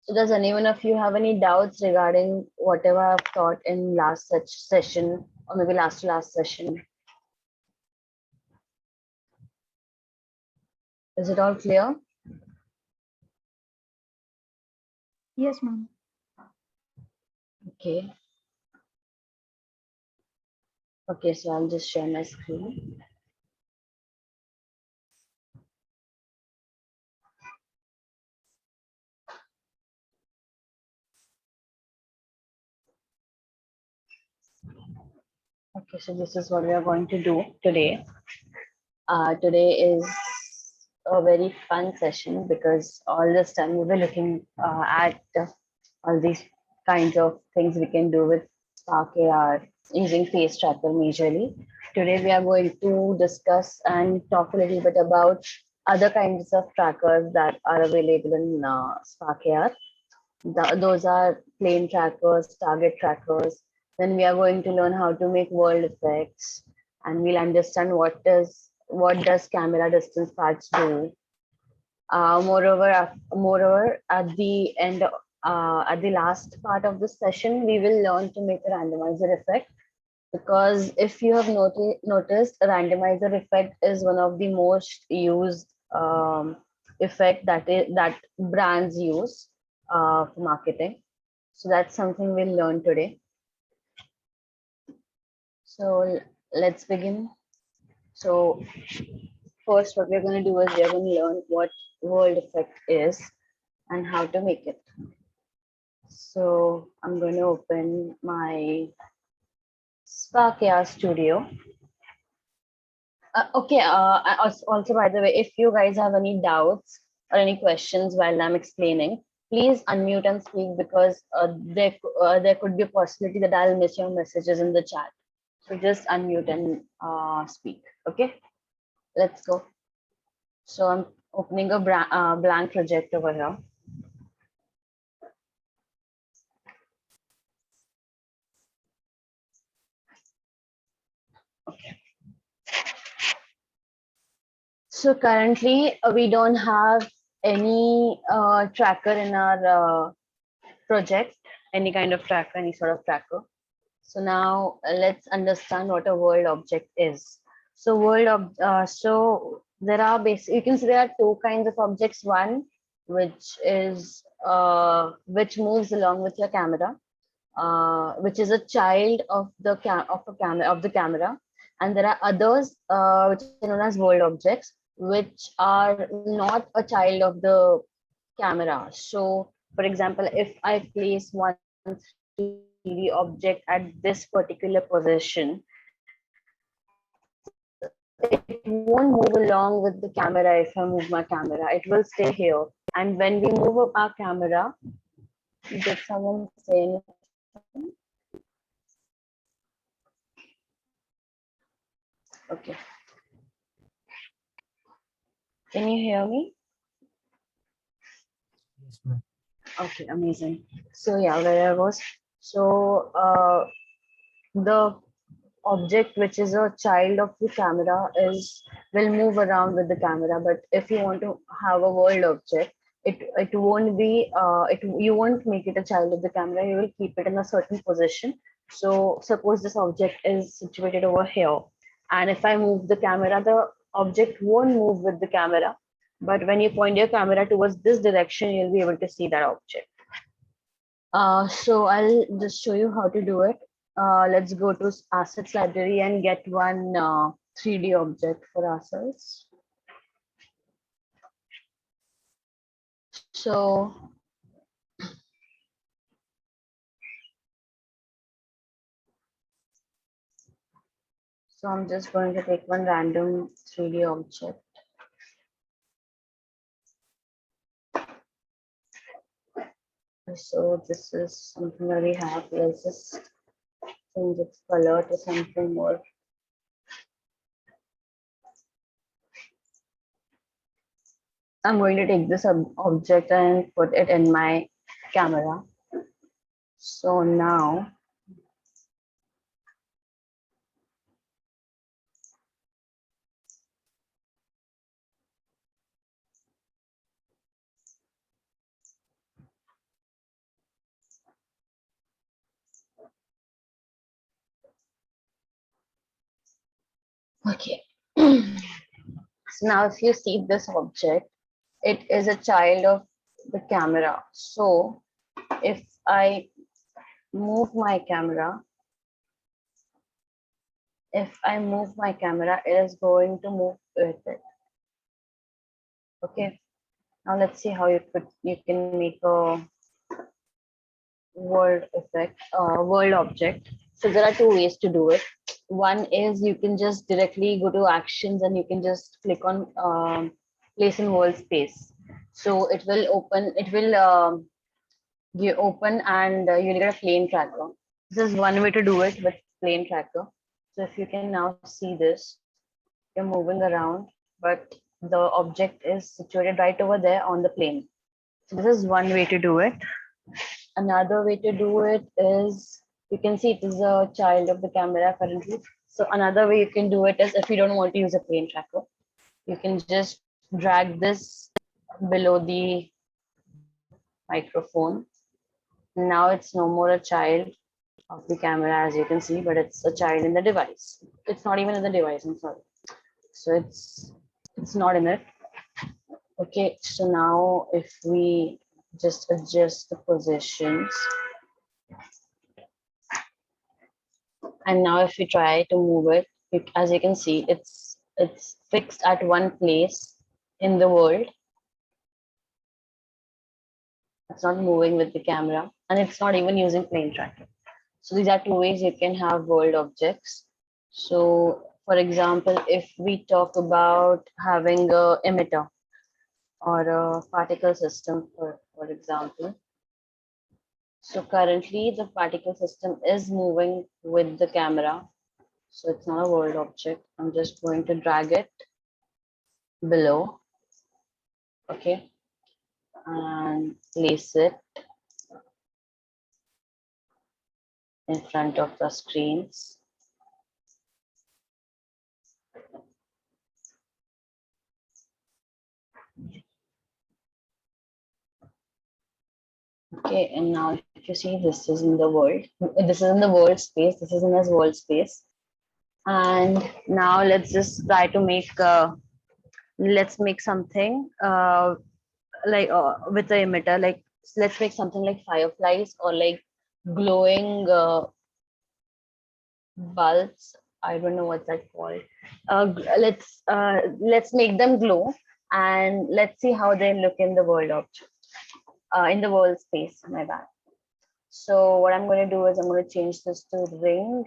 So does anyone of you have any doubts regarding whatever I've taught in last such session or maybe last to last session? Is it all clear? Yes, ma'am. Okay. Okay, so I'll just share my screen. Okay, so this is what we are going to do today. Today is a very fun session because all this time we'll be looking at all these kinds of things we can do with Spark AR using Face Tracker majorly. Today we are going to discuss and talk a little bit about other kinds of trackers that are available in Spark AR. Those are plane trackers, target trackers. Then we are going to learn how to make world effects, and we'll understand what does camera distance patch do. Moreover, at the end, at the last part of the session, we will learn to make a randomizer effect. Because if you have noticed, a randomizer effect is one of the most used effect that brands use for marketing. So that's something we'll learn today. So let's begin. So first, what we're going to do is we're going to learn what world effect is and how to make it. So I'm going to open my Spark AR Studio. Okay. Also, by the way, if you guys have any doubts or any questions while I'm explaining, please unmute and speak because there could be a possibility that I'll miss your messages in the chat. So just unmute and speak. Okay. Let's go. So I'm opening a blank project over here. Okay. So currently we don't have any tracker in our project, any kind of tracker, any sort of tracker. So now let's understand what a world object is. So there are you can see there are two kinds of objects. One which moves along with your camera, which is a child of the camera, and there are others which are known as world objects, which are not a child of the camera. So, for example, if I place one 3D object at this particular position, it won't move along with the camera if I move my camera. It will stay here. And when we move up our camera, did someone say anything? Okay. Can you hear me? Yes, ma'am. Okay, amazing. So yeah, where I was. So the object which is a child of the camera is will move around with the camera, but if you want to have a world object, it won't be you won't make it a child of the camera. You will keep it in a certain position. So suppose this object is situated over here, and if I move the camera, the object won't move with the camera, but when you point your camera towards this direction, you'll be able to see that object. So I'll just show you how to do it. Let's go to assets library and get one 3D object for ourselves. So I'm just going to take one random 3D object. So this is something that we have. Let's just change its color to something more. I'm going to take this object and put it in my camera. So now Okay. So now if you see this object, it is a child of the camera. So if I move my camera, it is going to move with it. Okay. Now let's see how you can make a world object. So there are two ways to do it. One is you can just directly go to actions and you can just click on place in world space. So it will open. It will you open and you'll get a plane tracker. This is one way to do it with plane tracker. So if you can now see this, you're moving around, but the object is situated right over there on the plane. So this is one way to do it. Another way to do it is you can see it is a child of the camera currently. So another way you can do it is if you don't want to use a plane tracker, you can just drag this below the microphone. Now it's no more a child of the camera as you can see, but it's a child in the device. It's not even in the device, I'm sorry. So it's not in it. Okay, so now if we just adjust the positions, and now if we try to move it, as you can see, it's fixed at one place in the world. It's not moving with the camera, and it's not even using plane tracking. So these are two ways you can have world objects. So for example, if we talk about having a emitter or a particle system, for example. So currently the particle system is moving with the camera. So it's not a world object. I'm just going to drag it below, okay, and place it in front of the screens. Okay, and now if you see, this is in the world. This is in the world space. This is in this world space. And now let's just try to make let's make something like with the emitter. Like let's make something like fireflies or like glowing bulbs. I don't know what's that called. Let's make them glow and let's see how they look in the world object in the world space. My bad. So what I'm going to do is I'm going to change this to ring.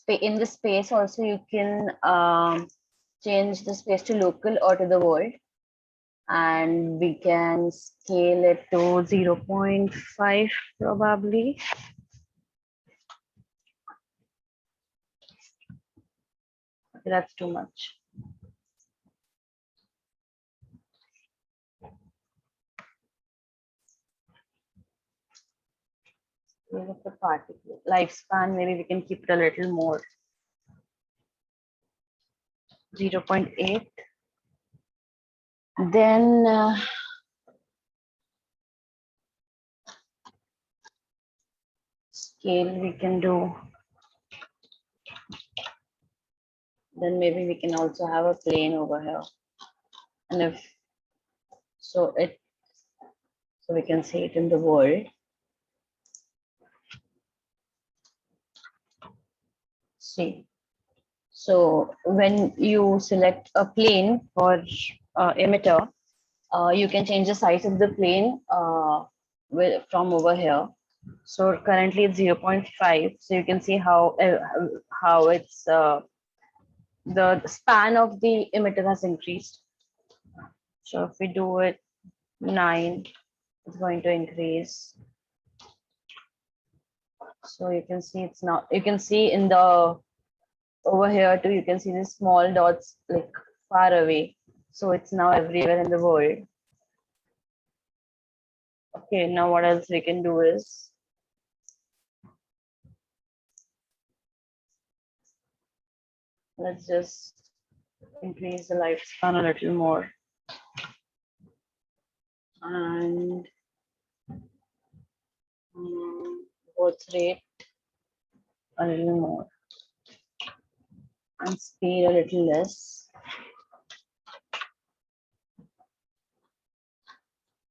In the space also you can change the space to local or to the world, and we can scale it to 0.5 probably. Okay, that's too much. Look at the particle lifespan, maybe we can keep it a little more. 0.8. Then scale we can do. Then maybe we can also have a plane over here. And if so we can see it in the world. See. So when you select a plane or emitter, you can change the size of the plane from over here. So currently it's 0.5. So you can see how it's the span of the emitter has increased. So if we do it 9, it's going to increase. So you can see it's now, you can see in the over here too, you can see these small dots like far away. So it's now everywhere in the world. Okay, now what else we can do is let's just increase the lifespan a little more. And birth rate a little more. and speed a little less.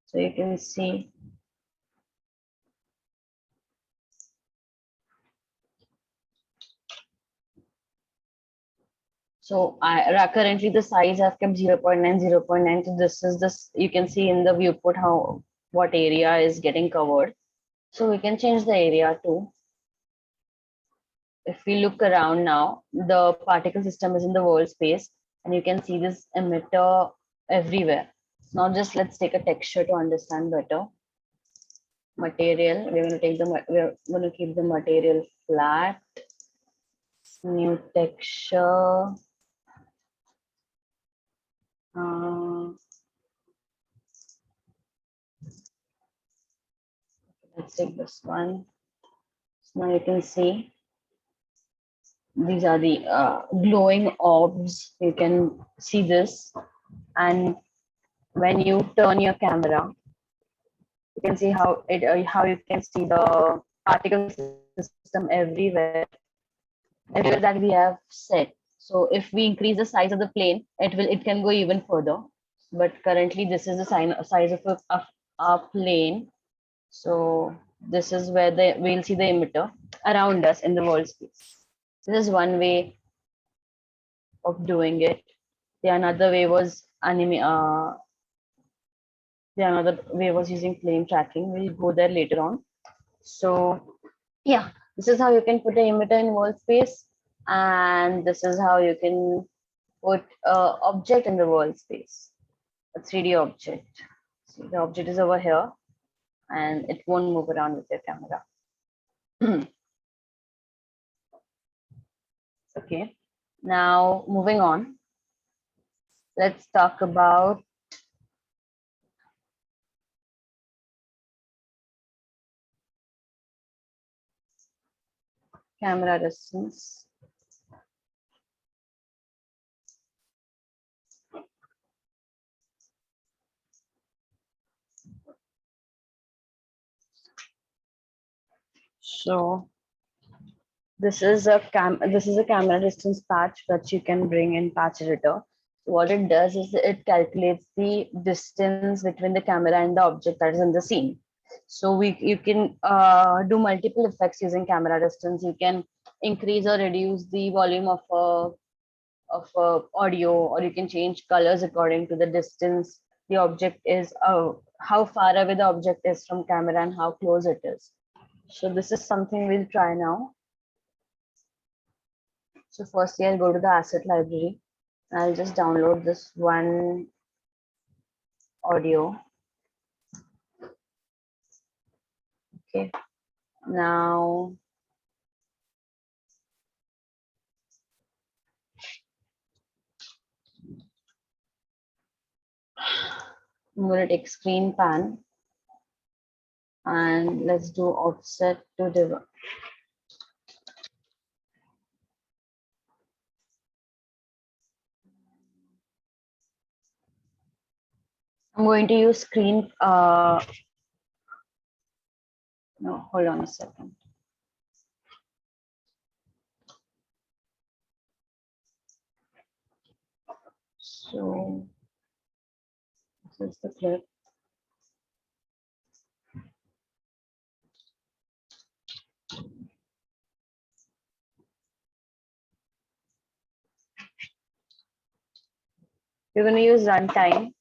So you can see so currently the size I've kept 0.9, 0.9. So this is this, you can see in the viewport how what area is getting covered. So we can change the area too. If we look around now, the particle system is in the world space, and you can see this emitter everywhere. Now just let's take a texture to understand better. Material, we're going to keep the material flat. New texture. Let's take this one. So now you can see these are the glowing orbs. You can see this, and when you turn your camera, you can see how you can see the particle system everywhere that we have set. So if we increase the size of the plane, it can go even further. But currently, this is the size of a plane. So this is where we'll see the emitter around us in the world space. This is one way of doing it. The another way was using plane tracking. We'll go there later on. So yeah, this is how you can put an emitter in world space, and this is how you can put an object in the world space, a 3D object. So the object is over here, and it won't move around with your camera. Okay, now moving on, let's talk about camera distance. So this is a camera distance patch that you can bring in Patch Editor. What it does is it calculates the distance between the camera and the object that is in the scene. So you can do multiple effects using camera distance. You can increase or reduce the volume of audio, or you can change colors according to the distance the object is, how far away the object is from camera and how close it is. So this is something we'll try now. So firstly, I'll go to the asset library. I'll just download this one audio. Okay. Now, I'm going to take screen pan and let's do offset to device. I'm going to use screen. No, hold on a second. So this is the clip. You're going to use runtime.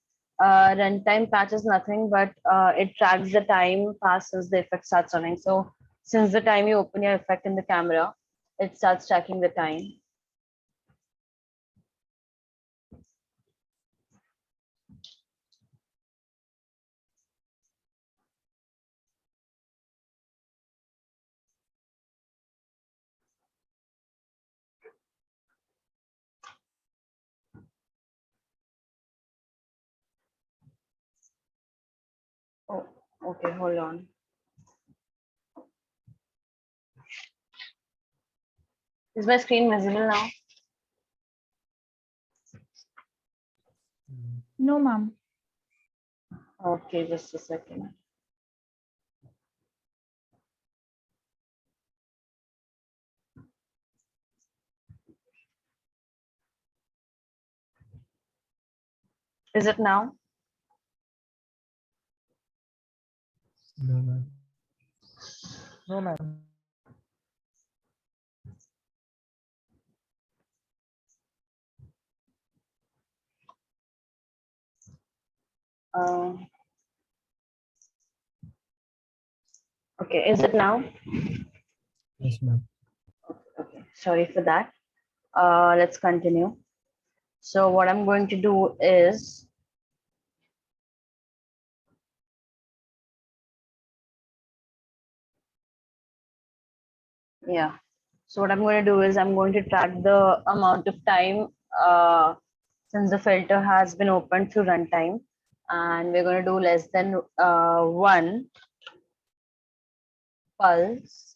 Runtime patch is nothing but it tracks the time passed since the effect starts running. So since the time you open your effect in the camera, it starts tracking the time. Oh, okay, hold on. Is my screen visible now? No, ma'am. Okay, just a second. Is it now? No, ma'am. No, ma'am. Uh, okay, is it now? Yes, ma'am. Okay, sorry for that. Let's continue. So what I'm going to do is, yeah. So what I'm going to do is I'm going to track the amount of time since the filter has been opened through runtime, and we're going to do less than one pulse,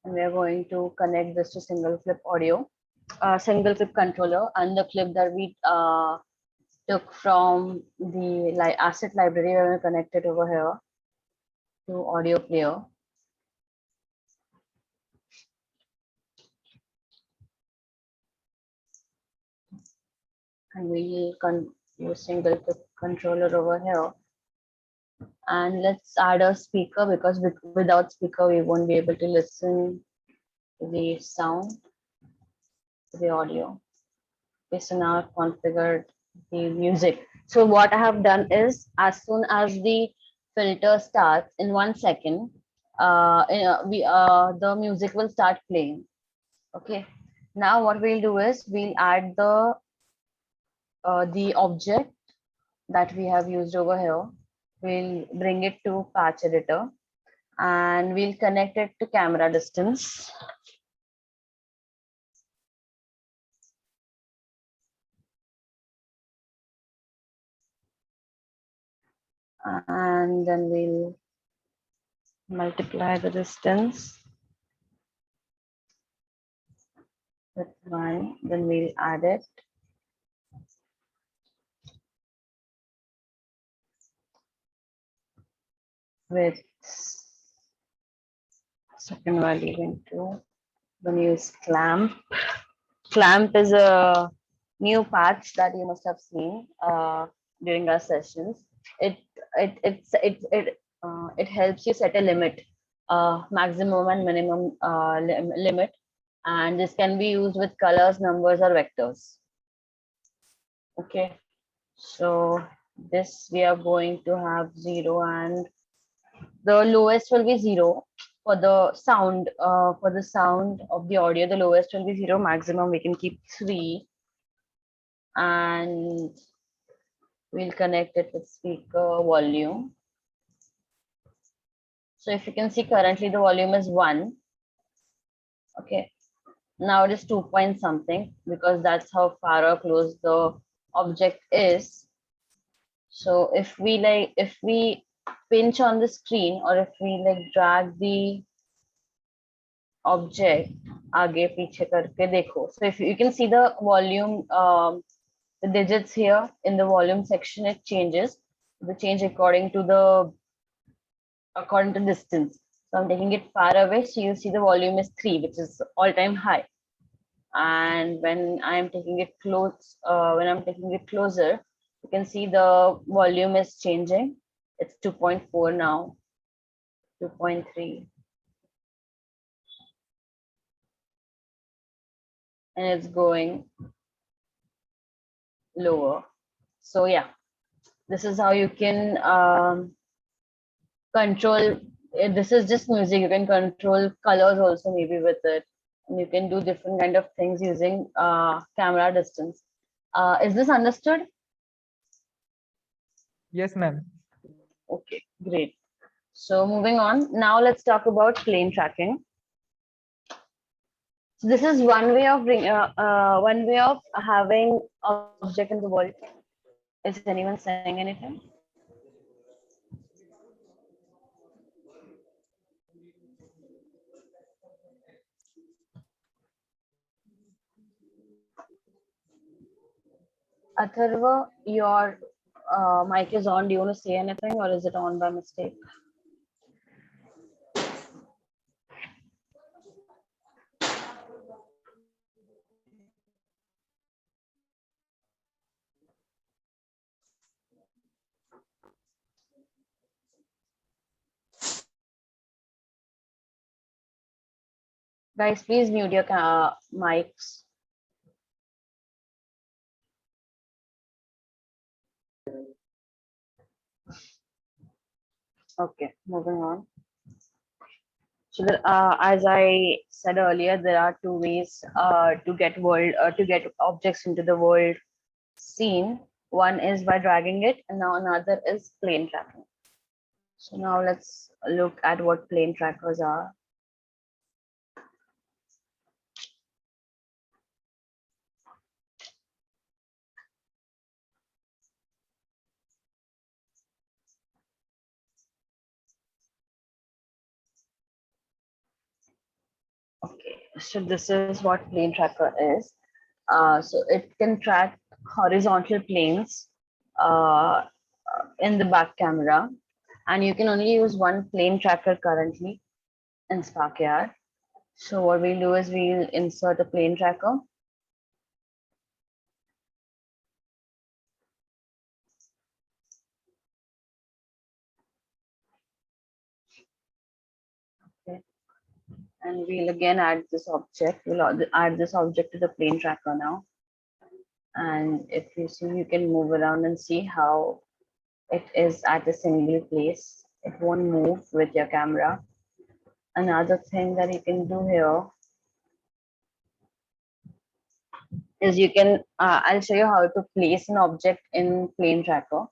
and we're going to connect this to single flip audio, single flip controller, and the clip that we took from the asset library. We're going to connect it over here to audio player. And we'll use single clip controller over here. And let's add a speaker, because without speaker we won't be able to listen to the sound, to the audio. Okay, so now I've configured the music. So what I have done is, as soon as the filter starts in 1 second, the music will start playing. Okay. Now what we'll do is we'll add the object that we have used over here. We'll bring it to patch editor, and we'll connect it to camera distance. And then we'll multiply the distance with 1. Then we'll add it with second value into the use clamp. Clamp is a new patch that you must have seen during our sessions. It helps you set a limit, maximum and minimum limit, and this can be used with colors, numbers, or vectors. Okay, so this we are going to have 0, and the lowest will be 0 for the sound. For the sound of the audio, the lowest will be 0. Maximum we can keep 3, and we'll connect it with speaker volume. So if you can see, currently the volume is 1. Okay, now it is 2 point something, because that's how far or close the object is. So if we pinch on the screen, or if we drag the object आगे पीछे करके देखो, so if you can see the volume, the digits here in the volume section, it changes. The change according to distance. So I'm taking it far away, so you see the volume is 3, which is all-time high. And when I'm taking it closer, you can see the volume is changing. It's 2.4 now, 2.3, and it's going lower. So yeah, this is how you can control. This is just music. You can control colors also maybe with it. And you can do different kind of things using camera distance. Is this understood? Yes, ma'am. Okay, great. So moving on, now let's talk about plane tracking. So this is one way of having object in the world. Is anyone saying anything? Atharva, your mic is on. Do you want to say anything, or is it on by mistake? Guys, please mute your mics. Okay, moving on. So, as I said earlier, there are two ways to get objects into the world scene. One is by dragging it, and now another is plane tracking. So now let's look at what plane trackers are. Okay, so this is what plane tracker is. So it can track horizontal planes uh, in the back camera, and you can only use one plane tracker currently in SparkAR. So what we'll do is we'll insert a plane tracker. Okay. And we'll again add this object. We'll add this object to the plane tracker now. And if you see, you can move around and see how it is at a single place. It won't move with your camera. Another thing that you can do here is you can, I'll show you how to place an object in plane tracker.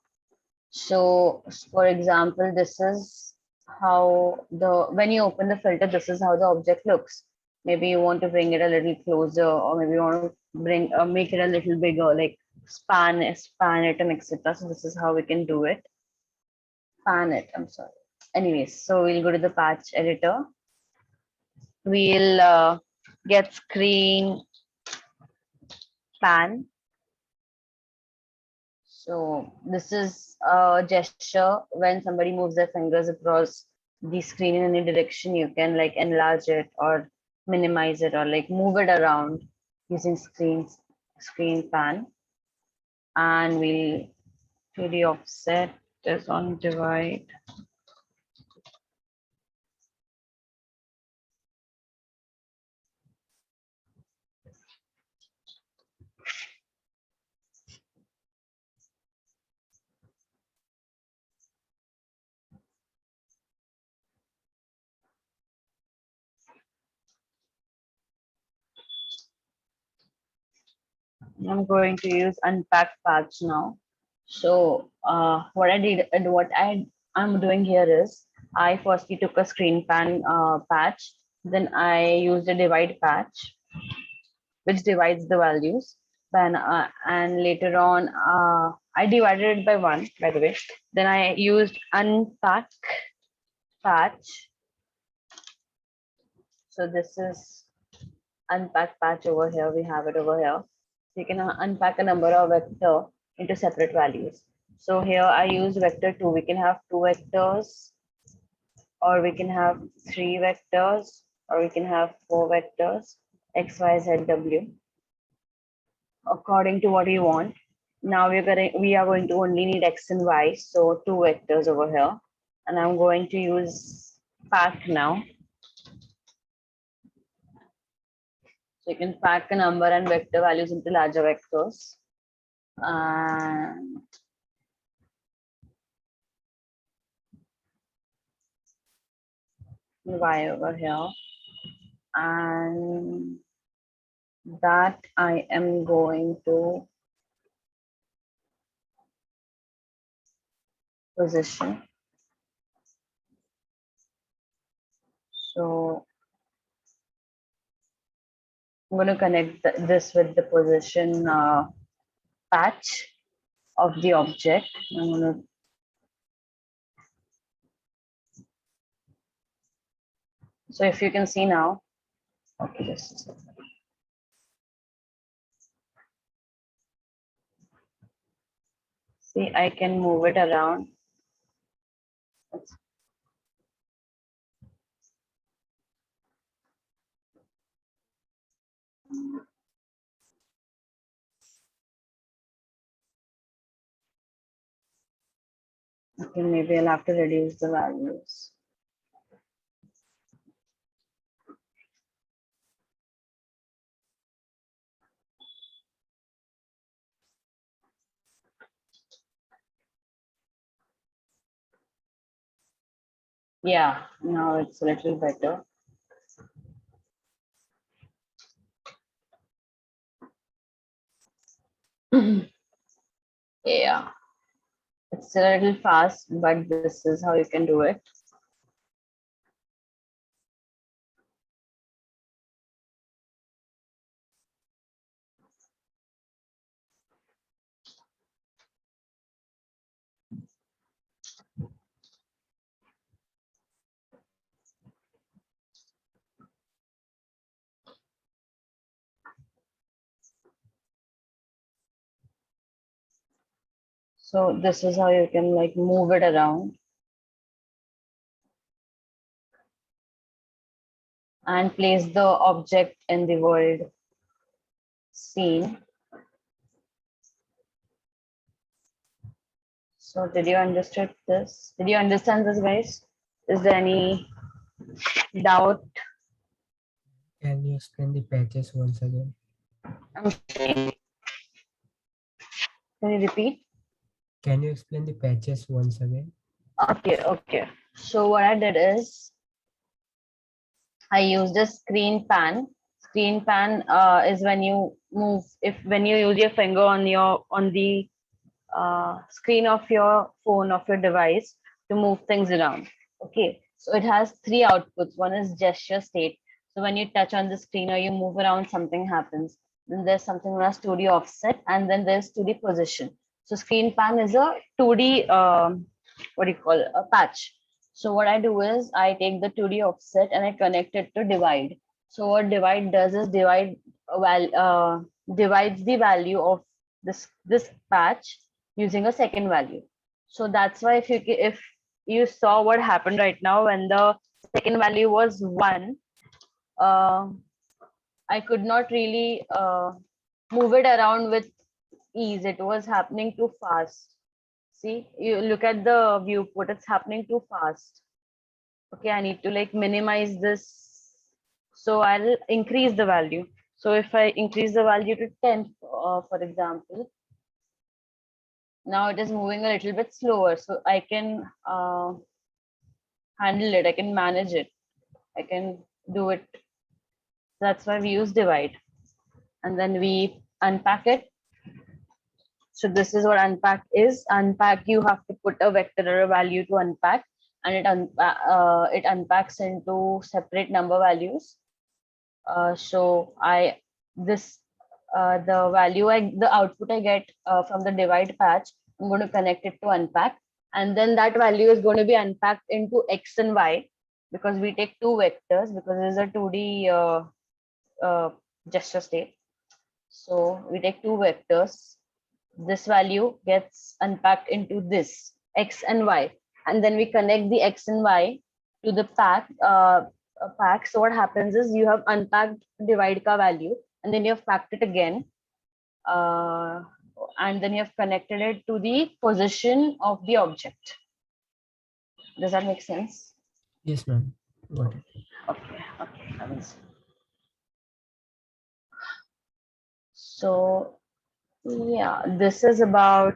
So for example, this is how when you open the filter, this is how the object looks. Maybe you want to bring it a little closer, or maybe you want to make it a little bigger, like span it and etc. So this is how we can do it. Pan it, I'm sorry. Anyways, so we'll go to the patch editor. We'll get screen pan. So this is a gesture when somebody moves their fingers across the screen in any direction. You can like enlarge it or minimize it or like move it around using screen pan. And we'll 2D offset is on divide. I'm going to use unpack patch now. So I'm doing here is I firstly took a screen pan patch, then I used a divide patch, which divides the values. Then and later on, I divided it by one, by the way. Then I used unpack patch. So this is unpack patch over here. We have it over here. So you can unpack a number of vector into separate values. So here I use vector 2. We can have 2 vectors, or we can have 3 vectors, or we can have 4 vectors, x, y, z, w, according to what you want. Now we are going to only need x and y, so 2 vectors over here. And I'm going to use pack now. So you can pack a number and vector values into larger vectors. And y over here. And that I am going to position. So I'm going to connect this with the position patch of the object. I'm going to so if you can see now, okay, just a second. See, I can move it around. Okay, maybe I'll have to reduce the values. Yeah, now it's a little better. Yeah, it's a little fast, but this is how you can do it. So this is how you can like move it around and place the object in the world scene. So did you understand this? Did you understand this, guys? Is there any doubt? Can you explain the patches once again? I'm saying, can you repeat? Can you explain the patches once again? Okay, okay. So what I did is I used a screen pan. Screen pan is when you move, if when you use your finger on the screen of your phone, of your device, to move things around. Okay, so it has three outputs. One is gesture state. So when you touch on the screen or you move around, something happens. Then there's something known as 2D offset, and then there's 2D position. So screen pan is a 2D, what do you call it, a patch. So what I do is I take the 2D offset and I connect it to divide. So what divide does is divides the value of this patch using a second value. So that's why if you saw what happened right now when the second value was 1, uh, I could not really move it around with ease. It was happening too fast. See, you look at the viewport, it's happening too fast. Okay, I need to like minimize this. So I'll increase the value. So if I increase the value to 10, for example, now it is moving a little bit slower. So I can handle it, I can manage it, I can do it. That's why we use divide. And then we unpack it. So this is what unpack is. Unpack, you have to put a vector or a value to unpack, and it unpacks into separate number values. So I this the output I get from the divide patch, I'm going to connect it to unpack, and then that value is going to be unpacked into x and y, because we take two vectors, because it is a 2D gesture state. So we take two vectors. This value gets unpacked into this x and y, and then we connect the x and y to the pack. So what happens is you have unpacked divide ka value, and then you have packed it again, uh, and then you have connected it to the position of the object. Does that make sense? Yes, ma'am. Got it. Okay, okay. That means so. Yeah, this is about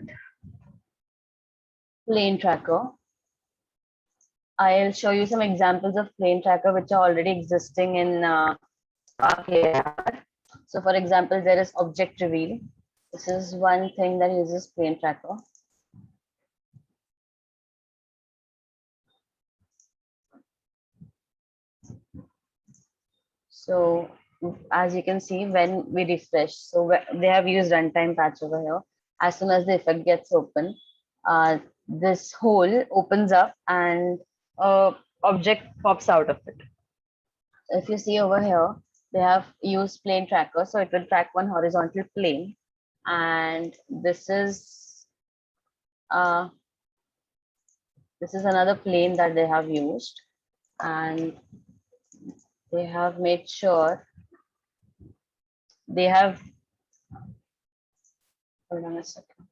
plane tracker. I'll show you some examples of plane tracker which are already existing in Spark AR. So for example, there is object reveal. This is one thing that uses plane tracker. So as you can see, when we refresh, so they have used runtime patch over here. As soon as the effect gets open, this hole opens up and object pops out of it. If you see over here, they have used plane tracker, so it will track one horizontal plane, and uh, this is another plane that they have used, and they have made sure they have, hold on a second,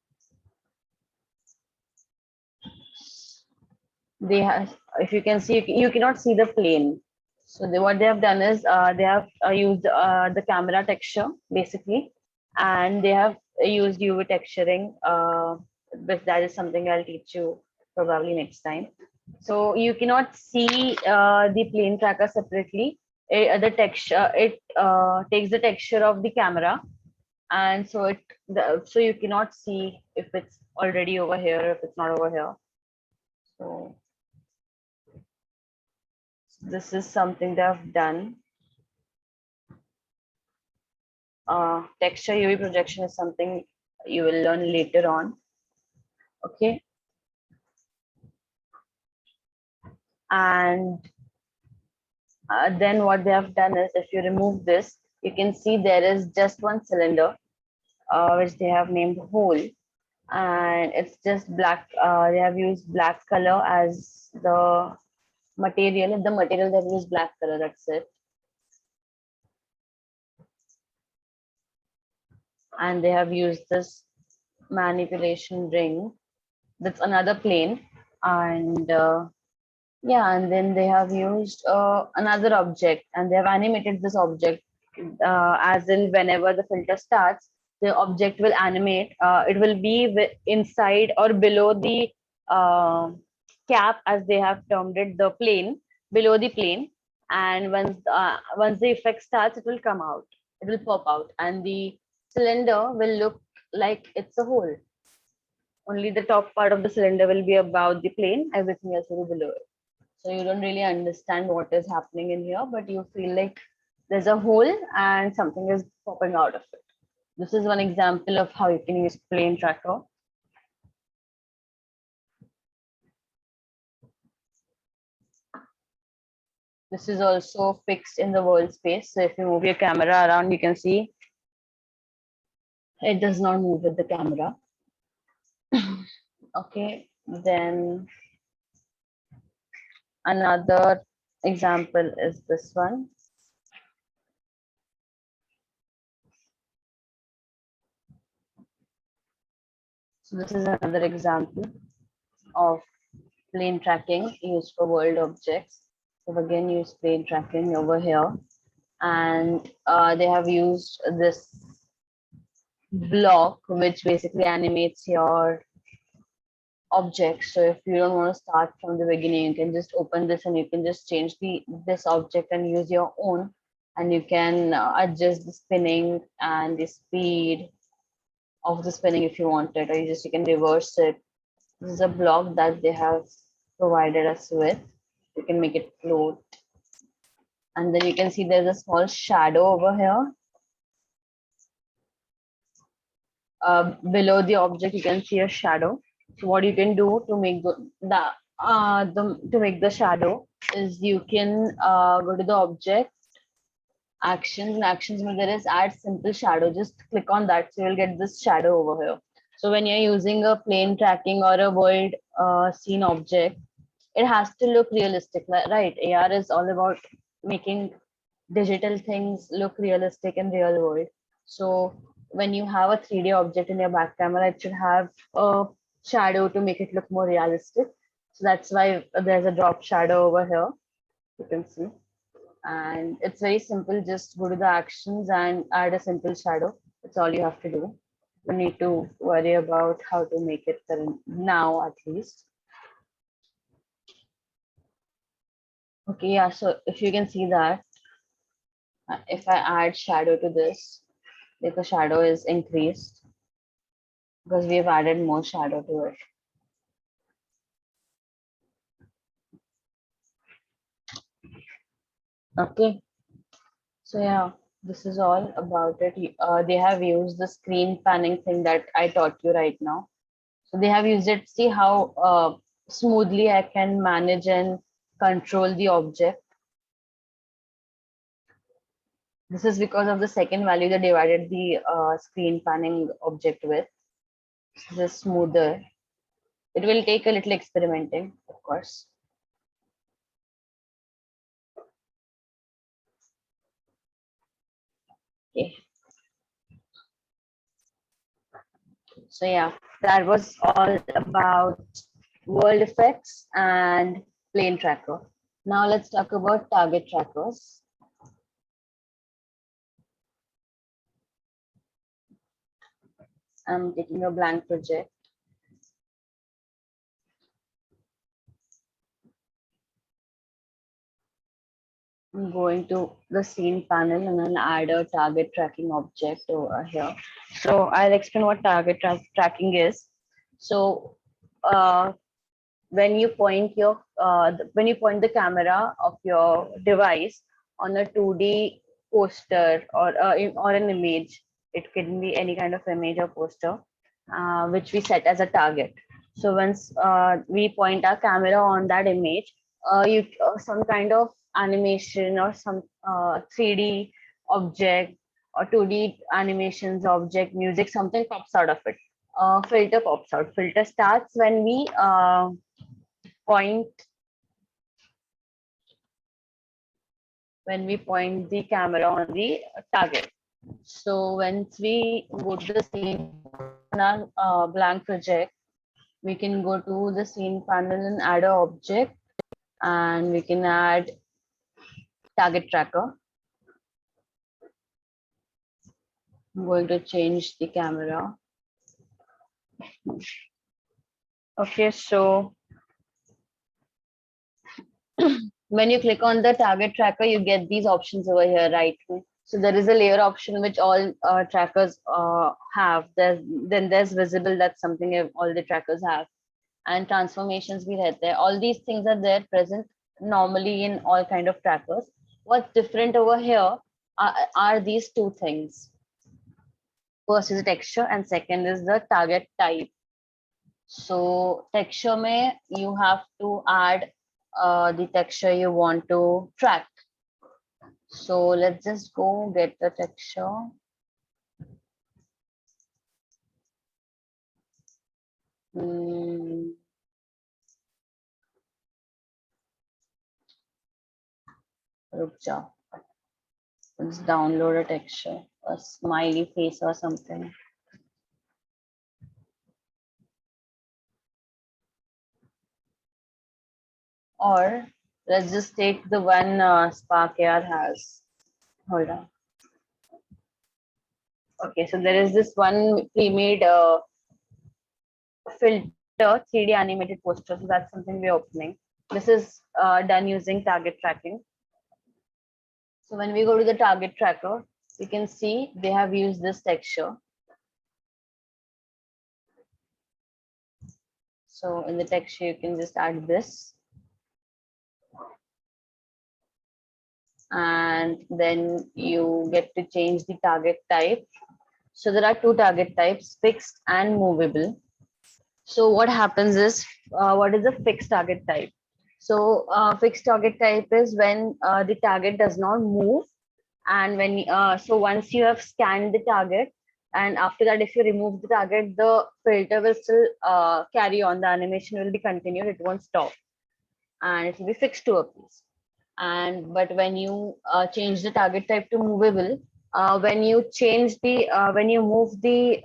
they have, if you can see, you cannot see the plane. So what they have done is they have used the camera texture basically, and they have used UV texturing, but that is something I'll teach you probably next time. So you cannot see the plane tracker separately. The texture, it takes the texture of the camera, and so so you cannot see if it's already over here, if it's not over here. So this is something they have done. Texture UV projection is something you will learn later on. Okay. And then what they have done is, if you remove this, you can see there is just one cylinder, which they have named hole, and it's just black. They have used black color as the material. In the material, they have used black color. That's it. And they have used this manipulation ring. That's another plane, and yeah, and then they have used another object, and they have animated this object, as in whenever the filter starts, the object will animate. It will be inside or below the uh, cap, as they have termed it, the plane, below the plane. And once the effect starts, it will come out. It will pop out, and the cylinder will look like it's a hole. Only the top part of the cylinder will be above the plane, everything else will be below it. So you don't really understand what is happening in here, but you feel like there's a hole and something is popping out of it. This is one example of how you can use plane tracker. This is also fixed in the world space. So if you move your camera around, you can see it does not move with the camera. Okay, then another example is this one. So this is another example of plane tracking used for world objects. So again, use plane tracking over here, and they have used this block, which basically animates your object. So if you don't want to start from the beginning, you can just open this and you can just change this object and use your own, and you can adjust the spinning and the speed of the spinning if you want it, or you can reverse it. This is a block that they have provided us with. You can make it float, and then you can see there's a small shadow over here. Below the object, you can see a shadow. So what you can do to make to make the shadow is, you can go to the object, actions, and actions where there is add simple shadow. Just click on that, so you'll get this shadow over here. So when you're using a plane tracking or a world scene object, it has to look realistic, right? AR is all about making digital things look realistic in real world. So when you have a 3D object in your back camera, it should have a shadow to make it look more realistic. So that's why there's a drop shadow over here, you can see. And it's very simple. Just go to the actions and add a simple shadow. That's all you have to do. You need to worry about how to make it now, at least. Okay, yeah, so if you can see that, if I add shadow to this, like the shadow is increased because we've added more shadow to it. Okay, so yeah, this is all about it. They have used the screen panning thing that I taught you right now. So they have used it. See how smoothly I can manage and control the object. This is because of the second value they divided the screen panning object with. This is smoother. It will take a little experimenting, of course. Okay. So yeah, that was all about world effects and plane tracker. Now let's talk about target trackers. I'm taking a blank project. I'm going to the scene panel and then add a target tracking object over here. So I'll explain what target tracking is. So when you point your when you point the camera of your device on a 2D poster or an image, it can be any kind of image or poster, which we set as a target. So once we point our camera on that image, you some kind of animation or some 3D object or 2D animations, object, music, something pops out of it. Filter pops out. Filter starts when we point the camera on the target. So once we go to the scene on our blank project, we can go to the scene panel and add an object, and we can add target tracker. I'm going to change the camera. Okay, so when you click on the target tracker, you get these options over here, right? So there is a layer option which all trackers have. Then there's visible, that's something all the trackers have. And transformations be there. All these things are there present normally in all kind of trackers. What's different over here are these two things. First is the texture and second is the target type. So texture may you have to add the texture you want to track. So let's just go get the texture. Let's download a texture, a smiley face or something. Or let's just take the one Spark AR has. Hold on. Okay, so there is this one pre-made filter 3D animated poster. So that's something we're opening. This is done using target tracking. So when we go to the target tracker, you can see they have used this texture. So in the texture, you can just add this. And then you get to change the target type. So there are two target types, fixed and movable. So what happens is, what is the fixed target type? So fixed target type is when the target does not move, and when so once you have scanned the target, and after that, if you remove the target, the filter will still carry on. The animation will be continued; it won't stop, and it will be fixed to a place. And but when you change the target type to movable, when you change the when you move the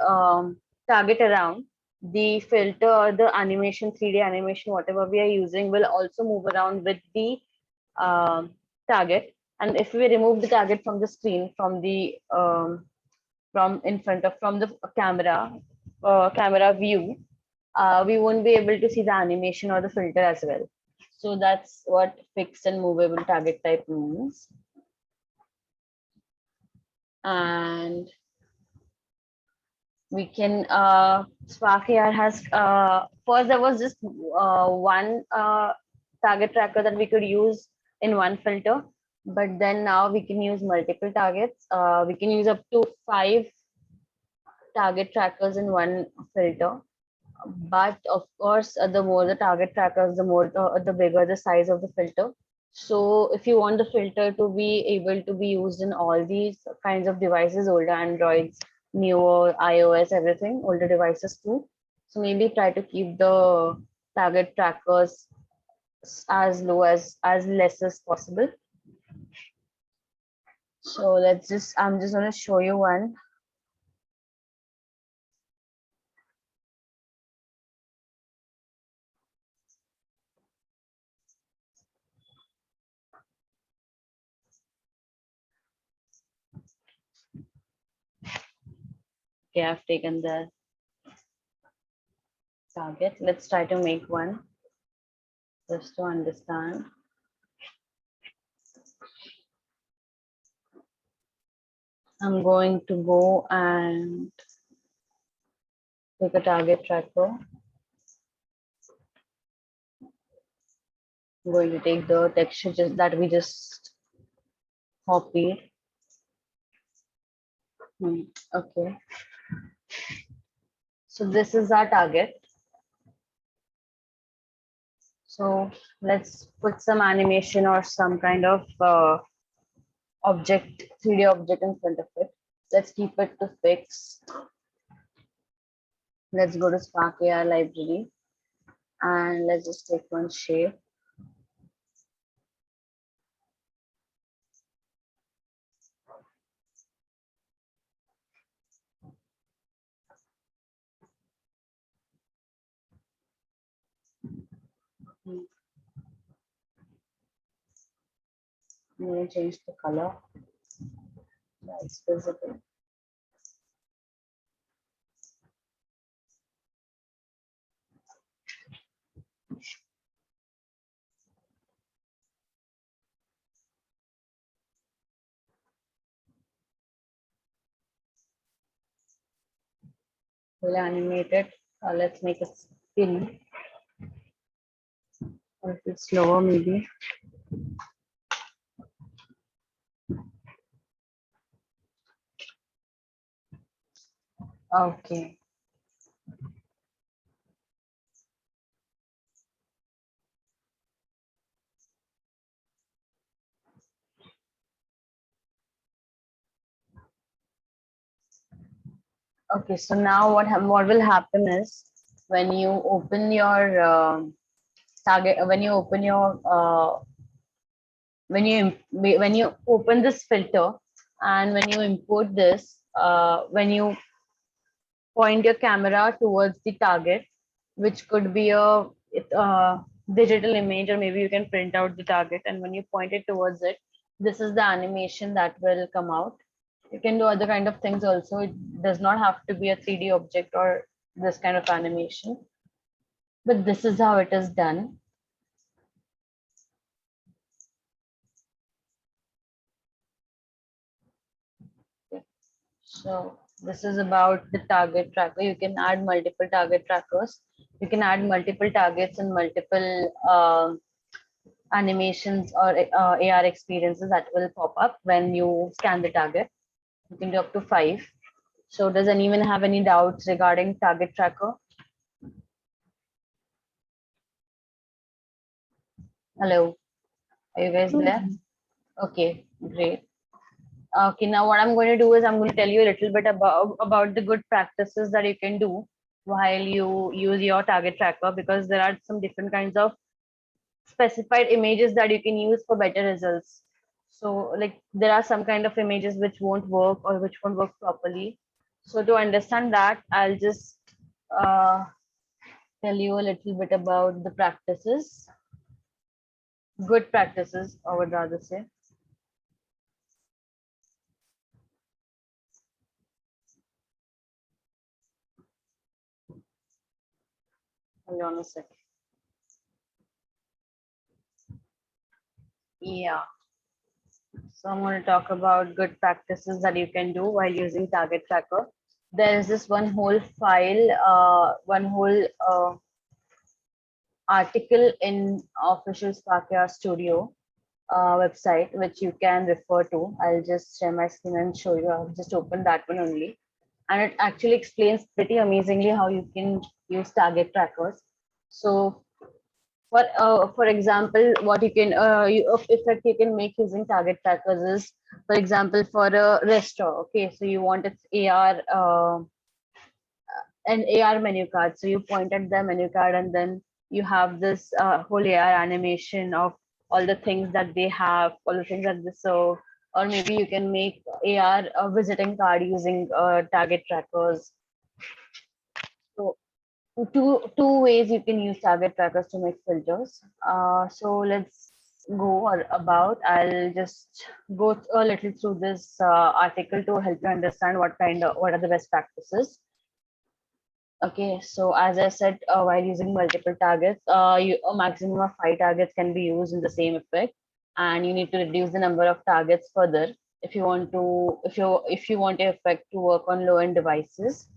target around, the filter or the animation, 3D animation, whatever we are using, will also move around with the target. And if we remove the target from the screen, from the from in front of from the camera view, we won't be able to see the animation or the filter as well. So that's what fixed and movable target type means. And we can Spark AR has first there was just one target tracker that we could use in one filter, but then now we can use multiple targets. We can use up to 5 target trackers in one filter. But of course, the more the target trackers, the bigger the size of the filter. So if you want the filter to be able to be used in all these kinds of devices, older Androids, newer iOS, everything, older devices too. So maybe try to keep the target trackers as low as less as possible. So I'm just going to show you one. Okay, I've taken the target. Let's try to make one just to understand. I'm going to go and take a target tracker. I'm going to take the texture just that we just copied. Okay. So this is our target. So let's put some animation or some kind of object, 3D object in front of it. Let's keep it to fixed. Let's go to Spark AI library and let's just take one shape. I'm going to change the color. It's visible. We'll animate it. Let's make a spin. Or if it's slower, maybe. Okay. Okay, so now what will happen is when you open your target, when you open your when you open this filter and when you import this, when you point your camera towards the target, which could be a digital image, or maybe you can print out the target, and when you point it towards it, this is the animation that will come out. You can do other kind of things also. It does not have to be a 3D object or this kind of animation, but this is how it is done. So this is about the target tracker. You can add multiple target trackers. You can add multiple targets and multiple animations or AR experiences that will pop up when you scan the target. You can do up to 5. So does anyone have any doubts regarding target tracker? Hello, are you guys there? Okay, great. Okay, now what I'm going to do is I'm going to tell you a little bit about the good practices that you can do while you use your target tracker, because there are some different kinds of specified images that you can use for better results. So like there are some kind of images which won't work or which won't work properly. So to understand that, I'll just uh, tell you a little bit about the practices, good practices, I would rather say. Hold on a second. Yeah. So I'm going to talk about good practices that you can do while using Target Tracker. There is this one whole file, one whole article in official Spark AI Studio website, which you can refer to. I'll just share my screen and show you. I'll just open that one only. And it actually explains pretty amazingly how you can use target trackers. So for example, what you can effect you can make using target trackers is, for example, for a restaurant. Okay, so you want its an AR menu card. So you point at the menu card and then you have this whole AR animation of all the things that they have, all the things that they serve. Or maybe you can make AR visiting card using target trackers. So two ways you can use target trackers to make filters. So let's go about. I'll just go a little through this article to help you understand what are the best practices. Okay, so as I said, while using multiple targets, a maximum of 5 targets can be used in the same effect, and you need to reduce the number of targets further. if you want your effect to work on low-end devices.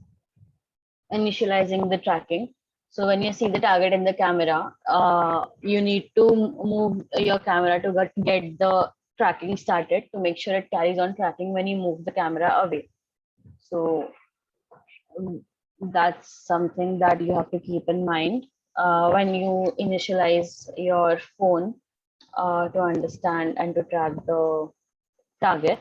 Initializing the tracking. So when you see the target in the camera, you need to move your camera to get the tracking started to make sure it carries on tracking when you move the camera away. So that's something that you have to keep in mind when you initialize your phone to understand and to track the target.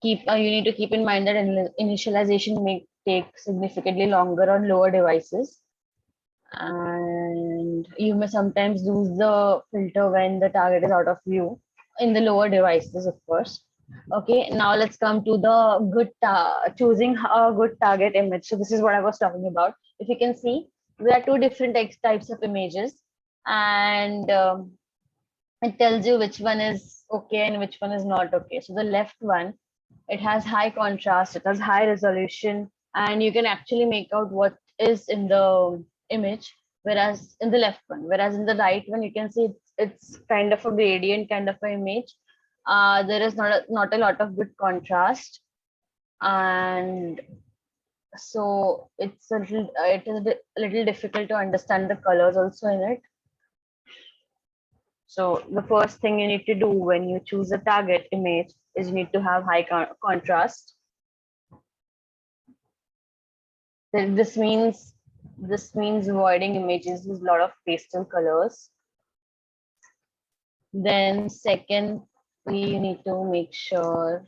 You need to keep in mind that initialization may take significantly longer on lower devices, and you may sometimes lose the filter when the target is out of view in the lower devices, of course. Okay, now let's come to the choosing a good target image. So this is what I was talking about. If you can see, there are two different types of images, and it tells you which one is okay and which one is not okay. So the left one, it has high contrast, it has high resolution, and you can actually make out what is in the image, whereas in the left one, whereas in the right one, you can see it's kind of a gradient kind of an image. There is not a lot of good contrast, and so it's it is a little difficult to understand the colors also in it. So the first thing you need to do when you choose a target image is you need to have high contrast. Then this means avoiding images with a lot of pastel colors. Then second, we need to make sure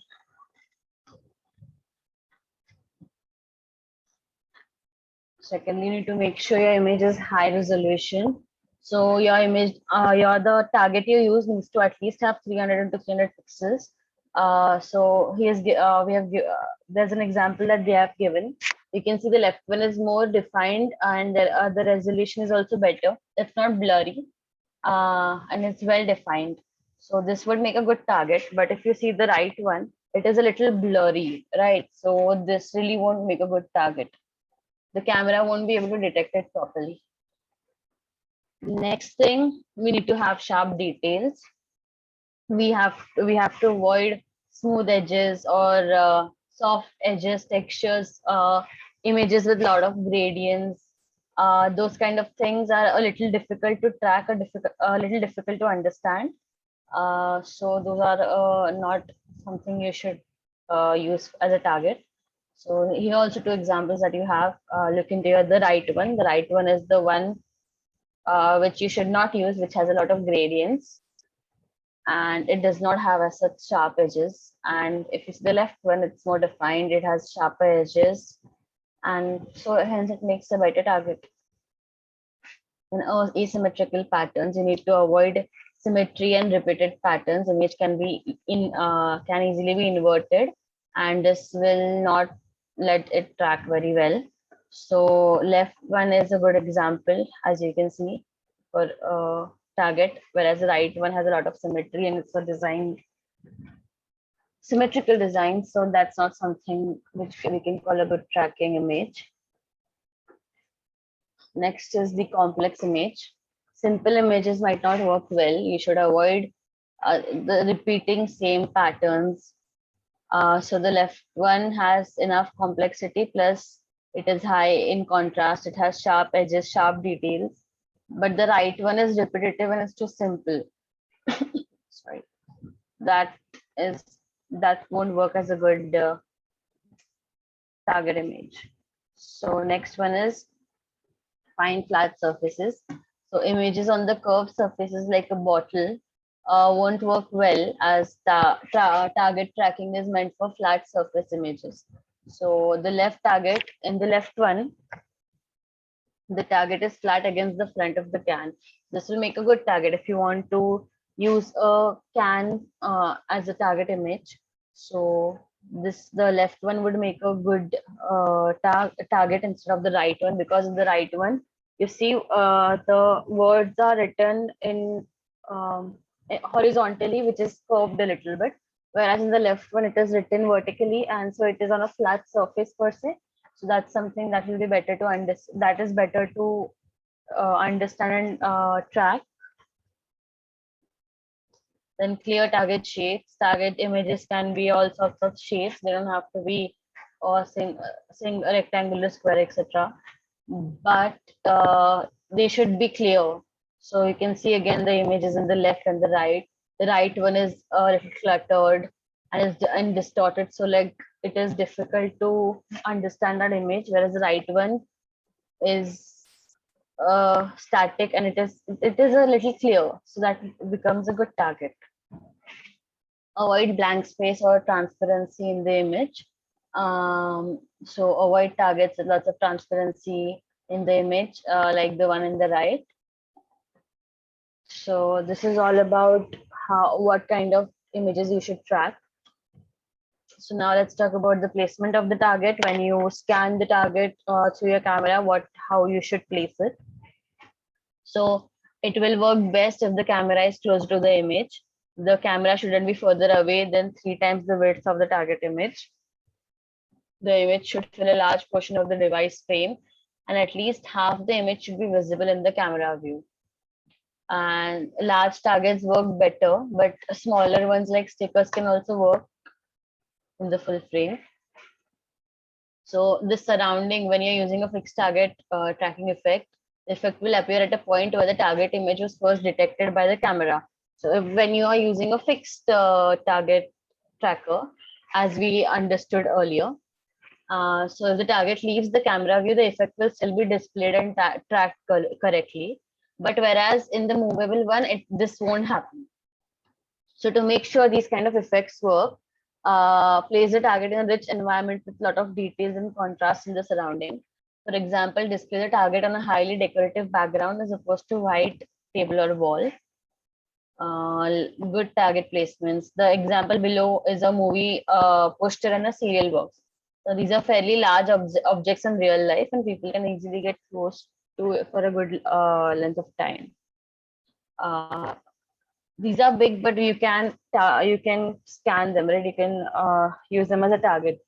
you need to make sure your image is high resolution. So your image, the target you use needs to at least have 300 into 300 pixels. So there's an example that they have given. You can see the left one is more defined, and the resolution is also better. It's not blurry, and it's well defined. So this would make a good target. But if you see the right one, it is a little blurry, right? So this really won't make a good target. The camera won't be able to detect it properly. Next thing, we need to have sharp details. We have to avoid smooth edges or soft edges, textures, images with a lot of gradients. Those kind of things are a little difficult to track, a little difficult to understand. So those are not something you should use as a target. So here also two examples that you have. Look into the right one. The right one is the one which you should not use, which has a lot of gradients, and it does not have as such sharp edges. And if it's the left one, it's more defined, it has sharper edges, and so hence it makes a better target. In asymmetrical patterns, you need to avoid symmetry and repeated patterns. Image can easily be inverted, and this will not let it track very well. So left one is a good example, as you can see, for target, whereas the right one has a lot of symmetry and it's a symmetrical design. So that's not something which we can call a good tracking image. Next is the complex image. Simple images might not work well. You should avoid the repeating same patterns. So the left one has enough complexity, plus it is high in contrast. It has sharp edges, sharp details. But the right one is repetitive and it's too simple. Sorry, that won't work as a good target image. So next one is fine flat surfaces. So images on the curved surfaces like a bottle won't work well, as target tracking is meant for flat surface images. So the left target, in the left one, the target is flat against the front of the can. This will make a good target if you want to use a can as a target image. So the left one would make a good target instead of the right one, because in the right one, you see the words are written in horizontally, which is curved a little bit, whereas in the left one it is written vertically, and so it is on a flat surface per se. So that's something that will be better to understand. That is better to understand and track. Then clear target shapes. Target images can be all sorts of shapes. They don't have to be or sing rectangular, square, etc. But they should be clear. So you can see again the images in the left and the right. The right one is a little cluttered and distorted. So like it is difficult to understand that image, whereas the right one is static and it is a little clear, so that it becomes a good target. Avoid blank space or transparency in the image. So avoid targets with lots of transparency in the image, like the one in the right. So this is all about what kind of images you should track. So now let's talk about the placement of the target. When you scan the target through your camera, how you should place it. So it will work best if the camera is close to the image. The camera shouldn't be further away than 3 times the width of the target image. The image should fill a large portion of the device frame, and at least half the image should be visible in the camera view. And large targets work better, but smaller ones like stickers can also work in the full frame. So this surrounding, when you're using a fixed target tracking effect, the effect will appear at a point where the target image was first detected by the camera. So when you are using a fixed target tracker, as we understood earlier, so if the target leaves the camera view, the effect will still be displayed and tracked correctly. But whereas in the movable one, this won't happen. So to make sure these kind of effects work, place the target in a rich environment with a lot of details and contrast in the surrounding. For example, display the target on a highly decorative background as opposed to white table or wall. Good target placements. The example below is a movie poster and a cereal box. So these are fairly large objects in real life, and people can easily get close to it for a good length of time. These are big, but you can scan them, right? You can use them as a target.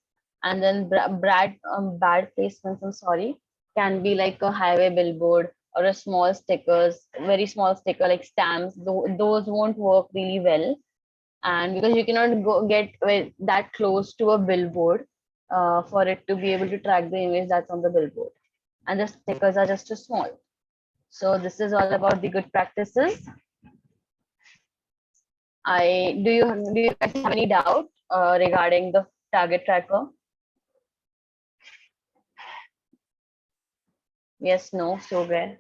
And then bad placements, I'm sorry, can be like a highway billboard or a small stickers, very small sticker like stamps. Those won't work really well, and because you cannot get that close to a billboard for it to be able to track the image that's on the billboard, and the stickers are just too small. So this is all about the good practices. Do you guys have any doubt regarding the target tracker? Yes, no, so where?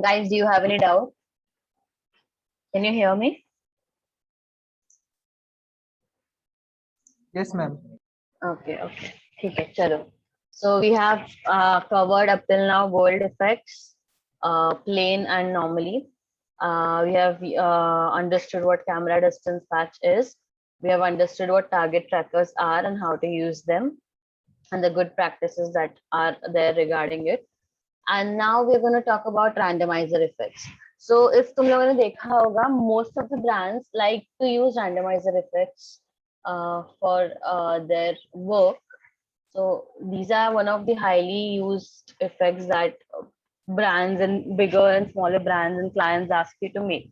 Guys, do you have any doubt? Can you hear me? Yes, ma'am. Okay, okay. Okay, chalo. So we have covered up till now world effects, plane and normally. We have understood what camera distance patch is. We have understood what target trackers are and how to use them, and the good practices that are there regarding it. And now we're going to talk about randomizer effects. So if तुम लोगों ने देखा होगा, most of the brands like to use randomizer effects for their work. So these are one of the highly used effects that brands and bigger and smaller brands and clients ask you to make.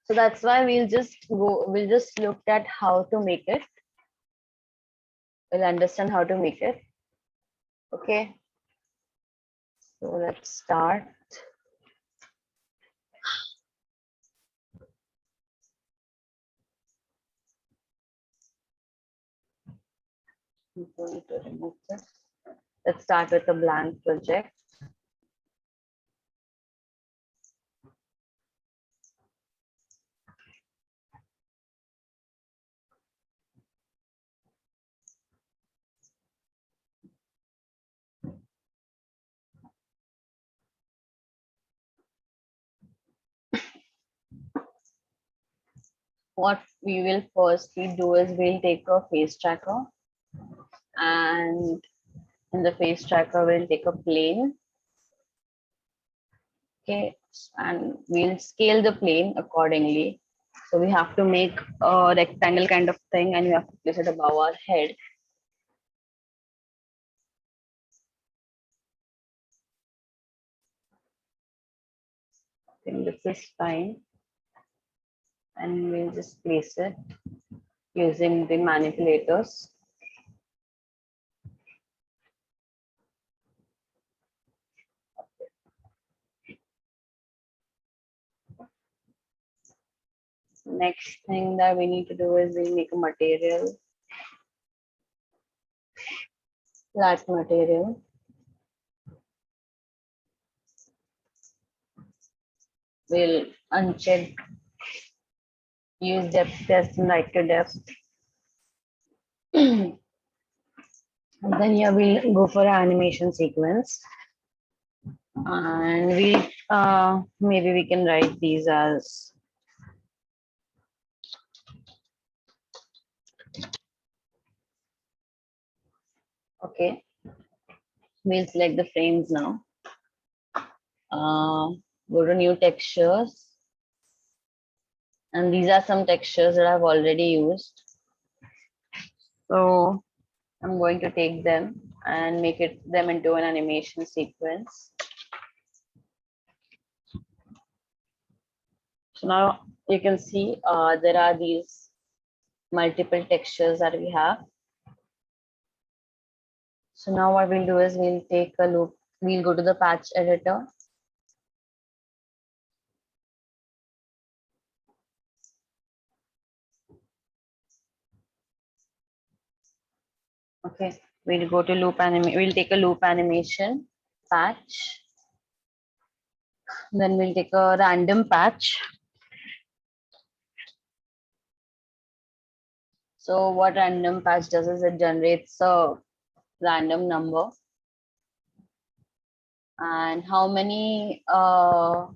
So that's why we'll just look at how to make it. We'll understand how to make it. Okay. So let's start. I'm going to remove this. Let's start with a blank project. What we will firstly do is we'll take a face tracker, and in the face tracker we'll take a plane. Okay, and we'll scale the plane accordingly. So we have to make a rectangle kind of thing, and we have to place it above our head. think this is fine. And we'll just place it using the manipulators. Next thing that we need to do is we make a material, flat material. We'll uncheck, use depth test and write to depth. And then here we'll go for an animation sequence. And maybe we can write these as okay. We'll select the frames now. Go to new textures. And these are some textures that I've already used. So I'm going to take them and make them into an animation sequence. So now you can see there are these multiple textures that we have. So now what we'll do is we'll take a look. We'll go to the patch editor. Okay, we'll go to loop animation. We'll take a loop animation patch. Then we'll take a random patch. So what random patch does is it generates a random number. And how many, we'll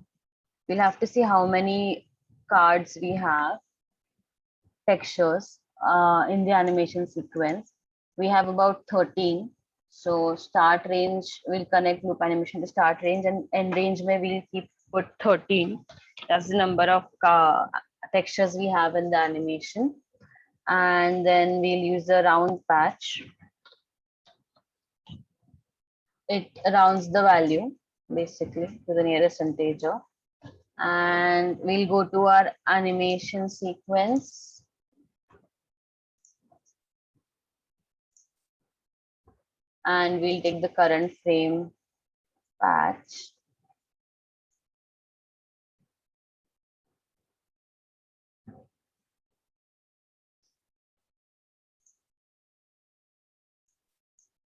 have to see how many cards we have, textures in the animation sequence. We have about 13. So start range, we'll connect loop animation to start range, and end range may we'll keep put 13. That's the number of textures we have in the animation. And then we'll use the round patch. It rounds the value basically to the nearest integer. And we'll go to our animation sequence. And we'll take the current frame patch.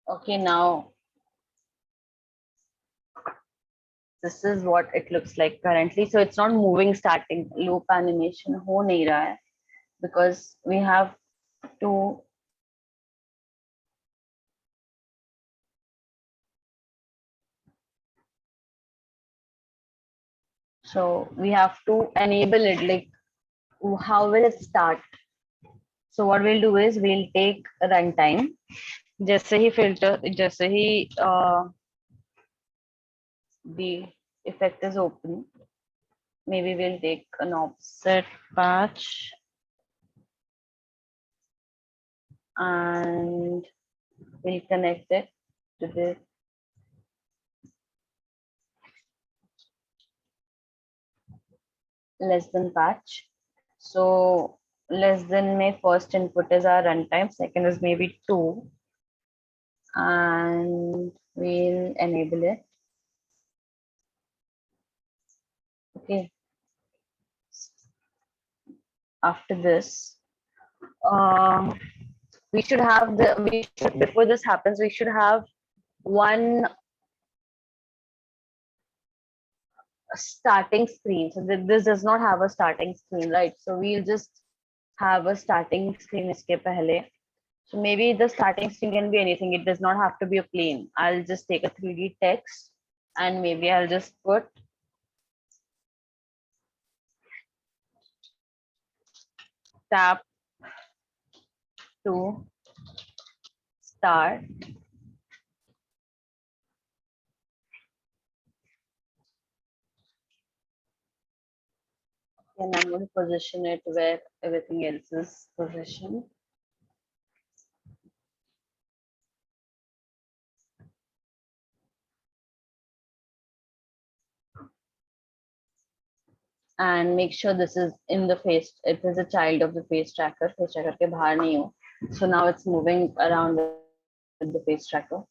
Okay, now this is what it looks like currently. So it's not moving starting loop animation ho nahi raha hai because we have to enable it, like how will it start? So what we'll do is we'll take runtime. जैसे ही filter, जैसे ही the effect is open, maybe we'll take an offset patch and we'll connect it to the less than patch. So less than my first input is our runtime, second is maybe 2, and we'll enable it. Okay. After this, before this happens, we should have one starting screen. So this does not have a starting screen, right? So we'll just have a starting screen iske pehle. So maybe the starting screen can be anything. It does not have to be a plane. I'll just take a 3D text and maybe I'll just put tap to start. And I'm going to position it where everything else is positioned. and make sure this is in the face. It is a child of the face tracker. Face tracker के बाहर नहीं हो. So now it's moving around with the face tracker.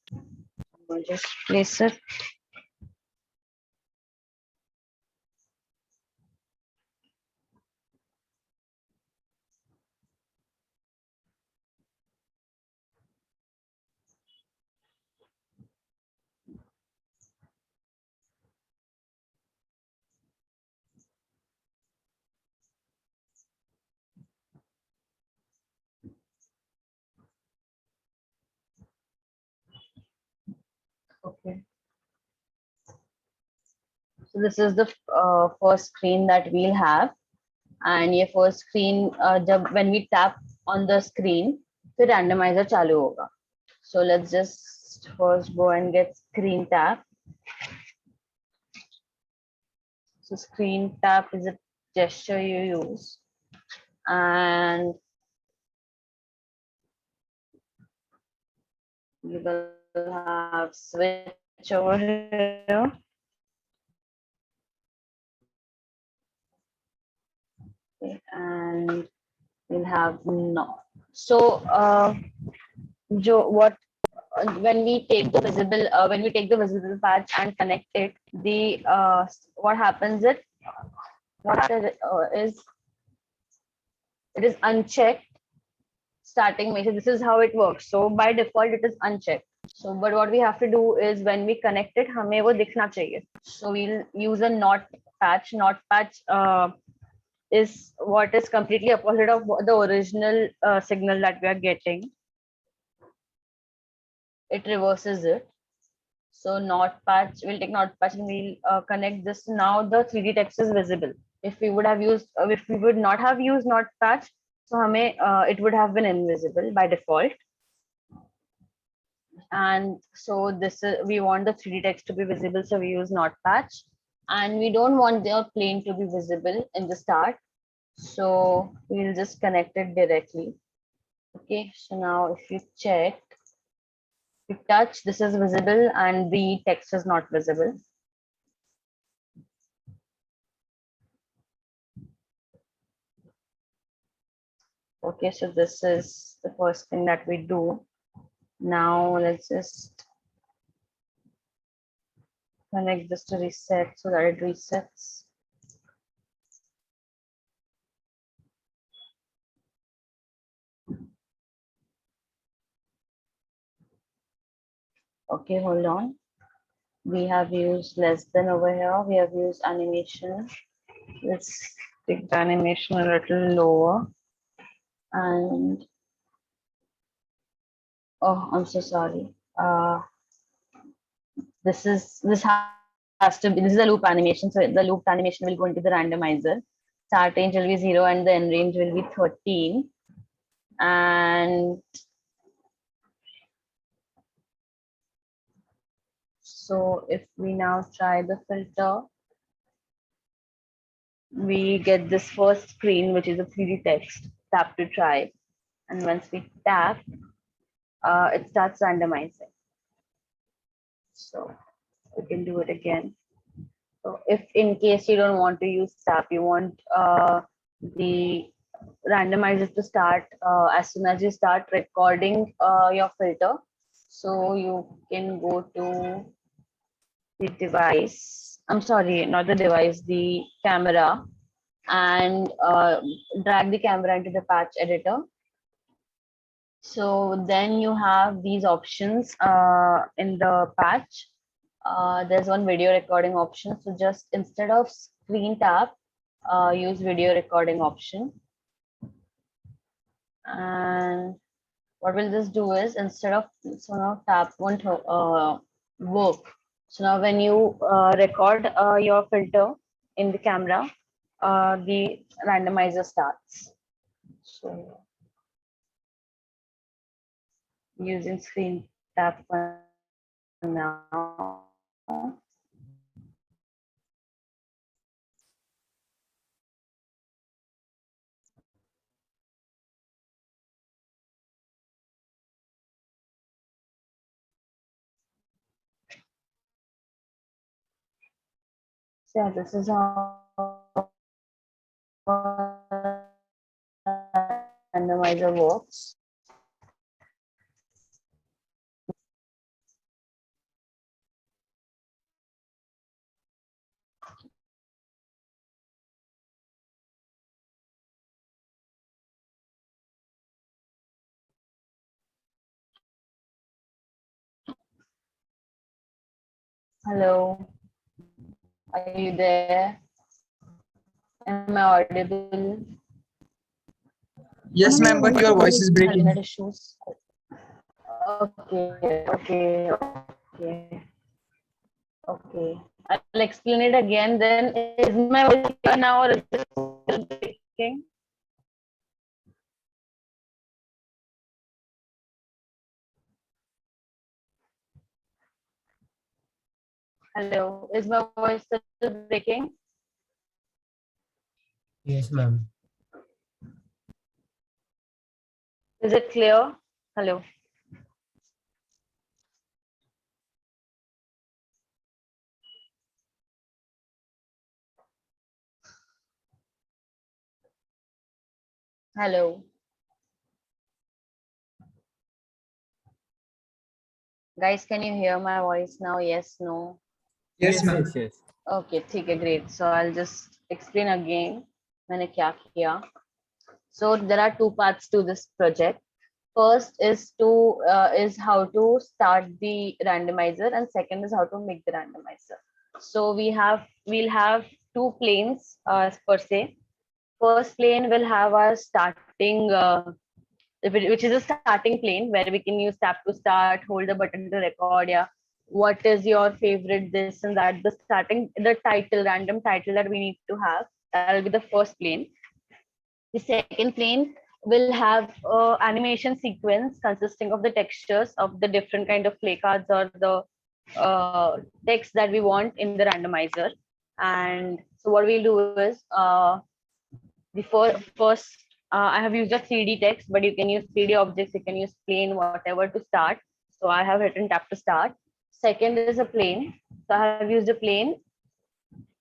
We'll just place it. Okay. So this is the first screen that we'll have, and ये first screen जब when we tap on the screen, फिर randomizer चालू होगा. So let's just first go and get screen tap. So screen tap is a gesture you use, and you will have switch over here. Okay, and we'll have no. So what when we take the visible patch and connect it, the what happens is it is unchecked starting measure. This is how it works. So by default it is unchecked. So but what we have to do is when we connect it, हमें वो दिखना चाहिए. So we'll use a not patch. Not patch is what is completely opposite of the original signal that we are getting. It reverses it. So not patch, we'll take not patch and we'll connect this. Now the 3D text is visible. If we would not have used not patch, so it would have been invisible by default. And so we want the 3D text to be visible, so we use not patch. And we don't want the plane to be visible in the start. So we'll just connect it directly. Okay, so now if you check, you touch, this is visible and the text is not visible. Okay, so this is the first thing that we do. Now let's just connect this to reset so that it resets. Okay, hold on. We have used less than over here. We have used animation. Let's take the animation a little lower. And oh, I'm so sorry. This has to be, this is a loop animation. So the loop animation will go into the randomizer. Start range will be 0 and the end range will be 13. And so if we now try the filter, we get this first screen, which is a 3D text. Tap to try. And once we tap, it starts randomizing. So we can do it again. So if in case you don't want to use tap, you want the randomizer to start as soon as you start recording your filter. So you can go to the device. I'm sorry, not the device, the camera, and drag the camera into the patch editor. So then you have these options in the patch. There's one video recording option. So just instead of screen tap, use video recording option. And what will this do is instead of, so now tap won't work. So now when you record your filter in the camera, the randomizer starts. So using screen tap for now. So yeah, this is how randomizer works. Hello, are you there? Am I audible? Yes, Ma'am, ma'am, your but voice your is voice is breaking. breaking. Internet issues. Okay. I'll explain it again. Then is my voice clear now or is it still breaking? Hello, is my voice still breaking? Yes, ma'am. Is it clear? Hello. Hello. Guys, can you hear my voice now? Yes, no. Yes, ma'am. Yes. Okay, ठीक है, great. So I'll just explain again. मैंने क्या किया? So there are two parts to this project. First is how to start the randomizer, and second is how to make the randomizer. So we'll have two planes per se. First plane will have our starting which is a starting plane where we can use tap to start, hold the button to record. Yeah, what is your favorite, this and that. The starting, the title, random title that we need to have, that will be the first plane. The second plane will have animation sequence consisting of the textures of the different kind of play cards or the text that we want in the randomizer. And so what we'll do is first I have used a 3D text, but you can use 3D objects, you can use plane, whatever to start. So I have written tap to start. Second is a plane. So I have used a plane,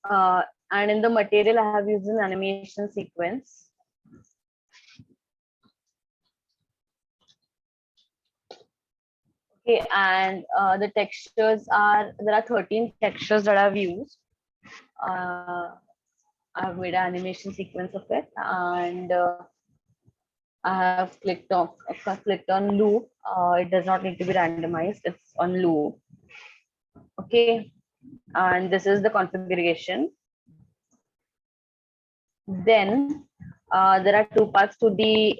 and in the material I have used an animation sequence. Okay, and the textures are, there are 13 textures that I've used. I've made an animation sequence of it, and I have clicked on loop. It does not need to be randomized. It's on loop. Okay, and this is the configuration. Then there are two parts to the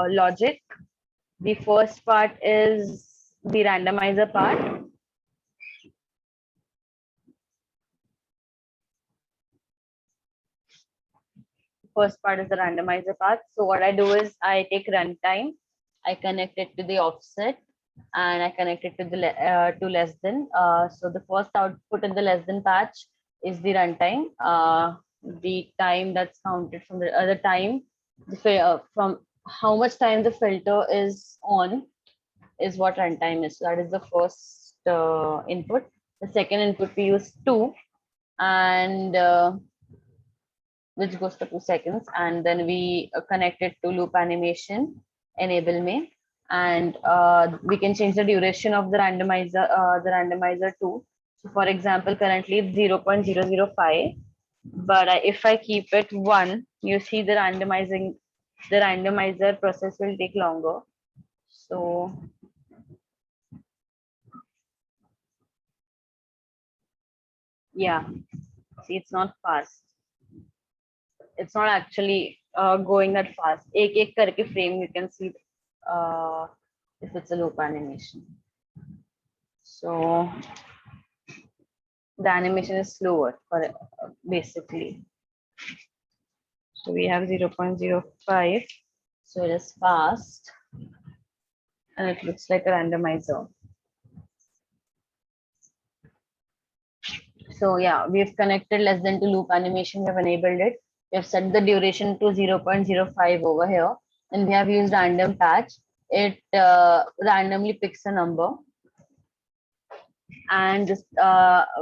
logic. The first part is the randomizer part. First part is the randomizer part. So what I do is I take runtime, I connect it to the offset, and I connect it to the to less than. So the first output in the less than patch is the runtime. The time that's counted from the other time, from how much time the filter is on is what runtime is. So that is the first input. The second input we use 2, and which goes for 2 seconds, and then we connect it to loop animation, enable me, and we can change the duration of the randomizer too. So for example, currently it's 0.005, but if I keep it 1, you see the randomizer process will take longer. So yeah, see, it's not fast. It's not actually going that fast. एक करके frame you can see if it's a loop animation. So the animation is slower for basically. So we have 0.05. So it is fast, and it looks like a randomizer. So yeah, we've connected less than to loop animation. We have enabled it. We have set the duration to 0.05 over here, and we have used random patch. It randomly picks a number, and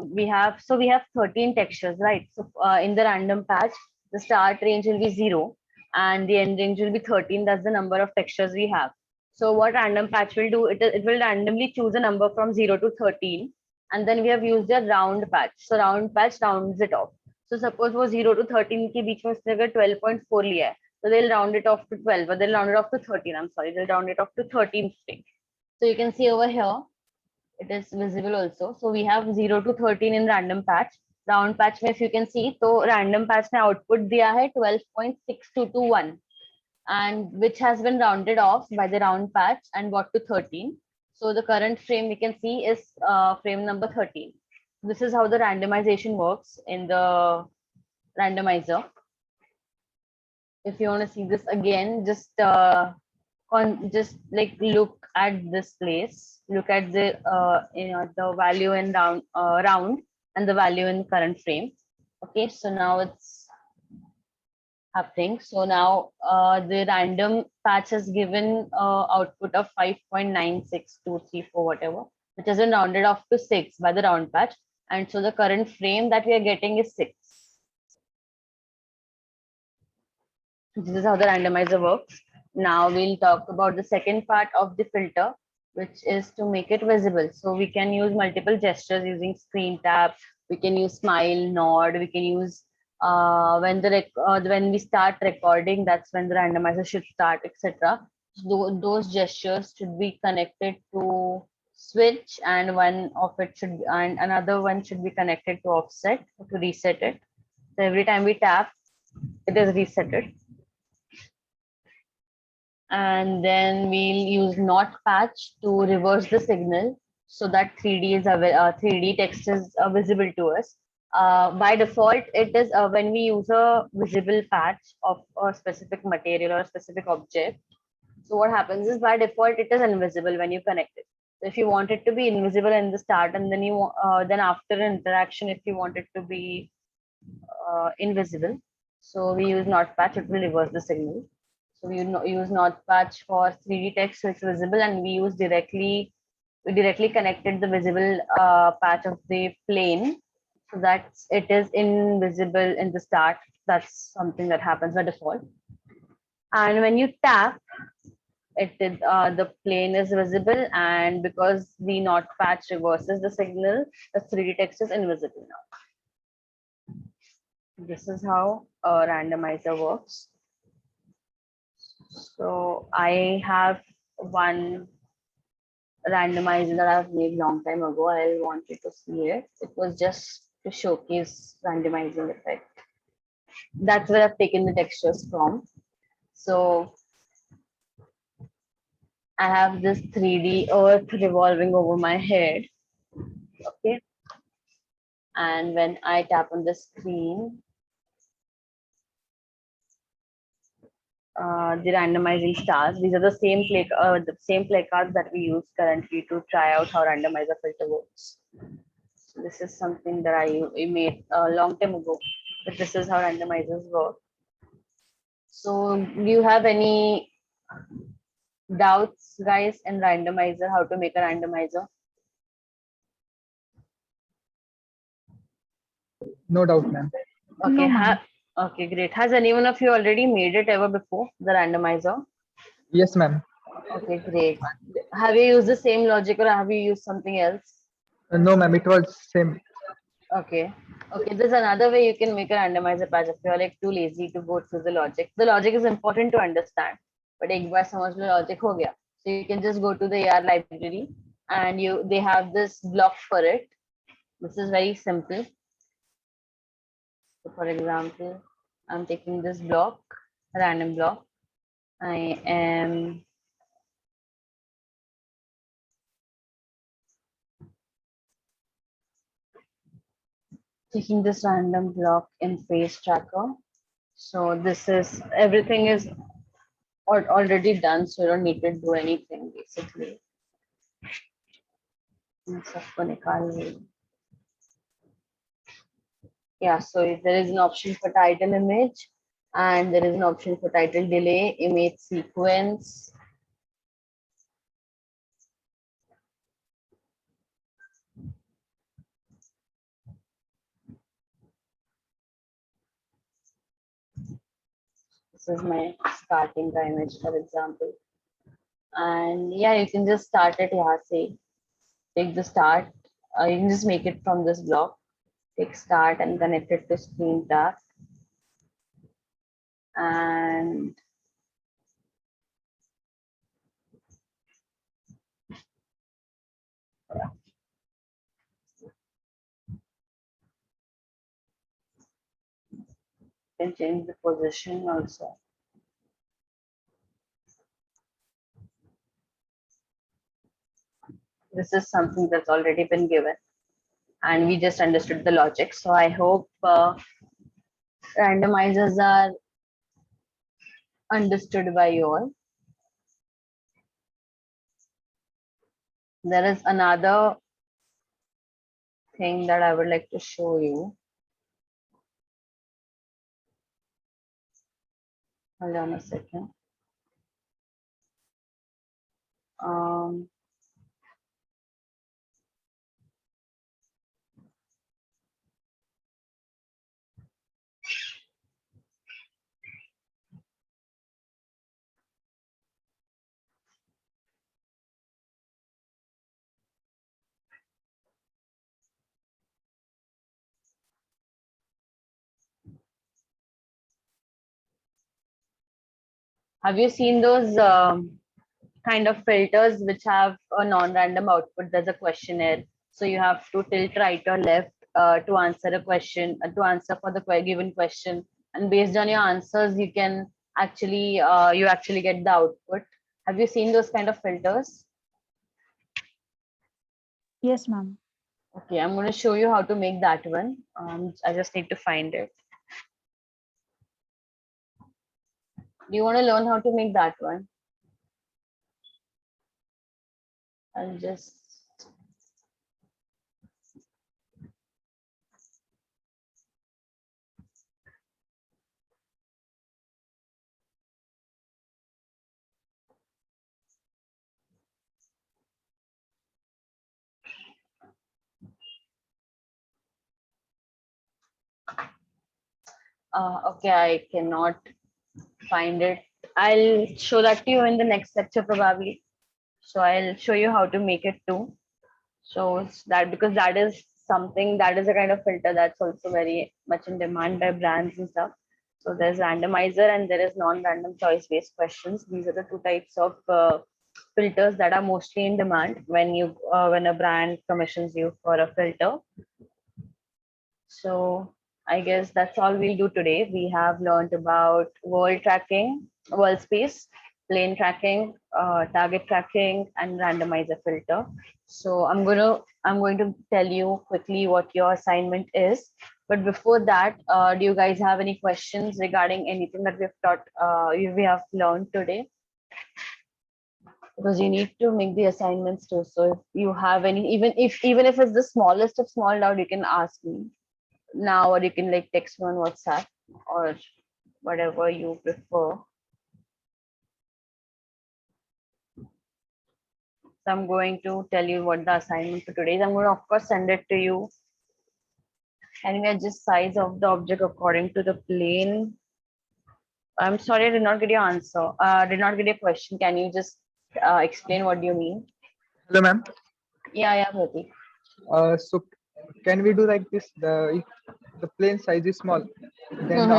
we have 13 textures, right? So in the random patch the start range will be 0 and the end range will be 13. That's the number of textures we have. So what random patch will do, it will randomly choose a number from 0 to 13, and then we have used a round patch. So round patch rounds it off. So suppose वो 0 to 13 के बीच में उसने अगर 12.4 लिया है, so they'll round it off to 12, but they'll round it off to 13. I'm sorry, they'll round it off to 13 string. So you can see over here, it is visible also. So we have 0 to 13 in random patch. Round patch में if you can see, तो random patch ने output दिया है 12.6221, and which has been rounded off by the round patch and brought to 13. So the current frame we can see is frame number 13. This is how the randomization works in the randomizer. If you want to see this again, just like look at this place, look at the the value in round and the value in current frame. Okay, so now it's happening. So now the random patch has given output of 5.96234 whatever, which has been rounded off to 6 by the round patch, and so the current frame that we are getting is 6. This is how the randomizer works. Now we'll talk about the second part of the filter, which is to make it visible. So we can use multiple gestures using screen tap. We can use smile, nod. We can use when we start recording, that's when the randomizer should start, etc. Those gestures should be connected to switch, and one of it should be, and another one should be connected to offset to reset it. So every time we tap, it is resetted. And then we'll use not patch to reverse the signal so that 3D text is visible to us. By default, it is when we use a visible patch of a specific material or a specific object. So what happens is by default, it is invisible when you connect it. So if you want it to be invisible in the start, and then then after interaction, if you want it to be invisible, so we use not patch, it will reverse the signal. So we use not patch for 3D text, so it's visible, and we directly connected the visible patch of the plane, so that it is invisible in the start. That's something that happens by default. And when you tap, the plane is visible, and because the not patch reverses the signal, the 3D text is invisible now. This is how a randomizer works. So I have one randomizer that I've made long time ago. I wanted to see it. It was just to showcase randomizing effect. That's where I've taken the textures from. So I have this 3D earth revolving over my head. Okay. And when I tap on the screen, the randomizing stars. These are the same play cards that we use currently to try out how randomizer filter works. So this is something that I made a long time ago, but this is how randomizers work. So do you have any doubts, guys, in randomizer, how to make a randomizer? No doubt, ma'am. Okay, No, ma'am. okay, great. Has anyone of you already made it ever before, the randomizer? Yes, ma'am. Okay, great. Have you used the same logic or have you used something else? No, ma'am. It was same. Okay. Okay, there's another way you can make a randomizer patch if you're like too lazy to go through the logic. The logic is important to understand, but एक बार समझ लो logic हो गया. So you can just go to the AR library and they have this block for it. This is very simple. So for example, I'm taking this block, random block. I am taking this random block in face tracker. So this is, everything is already done, so you don't need to do anything basically. Yeah, so if there is an option for title image, and there is an option for title delay, image sequence. This is my starting image, for example. And yeah, you can just start it here, say, take the start. You can just make it from this block. Take start and connect it to screen tab. And you can change the position also. This is something that's already been given, and we just understood the logic. So I hope randomizers are understood by you all. There is another thing that I would like to show you. Hold on a second. Have you seen those kind of filters which have a non-random output? There's a questionnaire, so you have to tilt right or left to answer a question, to answer for the given question, and based on your answers, you can actually you actually get the output. Have you seen those kind of filters? Yes, ma'am. Okay, I'm going to show you how to make that one. I just need to find it. Do you want to learn how to make that one? I'll just okay, I cannot find it. I'll show that to you in the next lecture probably. So I'll show you how to make it too. So it's that, because that is something, that is a kind of filter that's also very much in demand by brands and stuff. So there's randomizer and there is non-random choice based questions. These are the two types of filters that are mostly in demand when a brand commissions you for a filter. So I guess that's all we'll do today. We have learned about world tracking, world space, plane tracking, target tracking, and randomizer filter. So I'm going to tell you quickly what your assignment is. But before that, do you guys have any questions regarding anything that we've taught, we have learned today? Because you need to make the assignments too. So if you have any, even if it's the smallest of small doubt, you can ask me now, or you can like text me on WhatsApp or whatever you prefer. So I'm going to tell you what the assignment for today is. I'm going to of course send it to you. Can we adjust size of the object according to the plane? I'm sorry, I did not get your answer. Did not get your question. Can you just explain what do you mean? Hello, ma'am. Yeah, Pratik. So can we do like this? If the plane size is small, then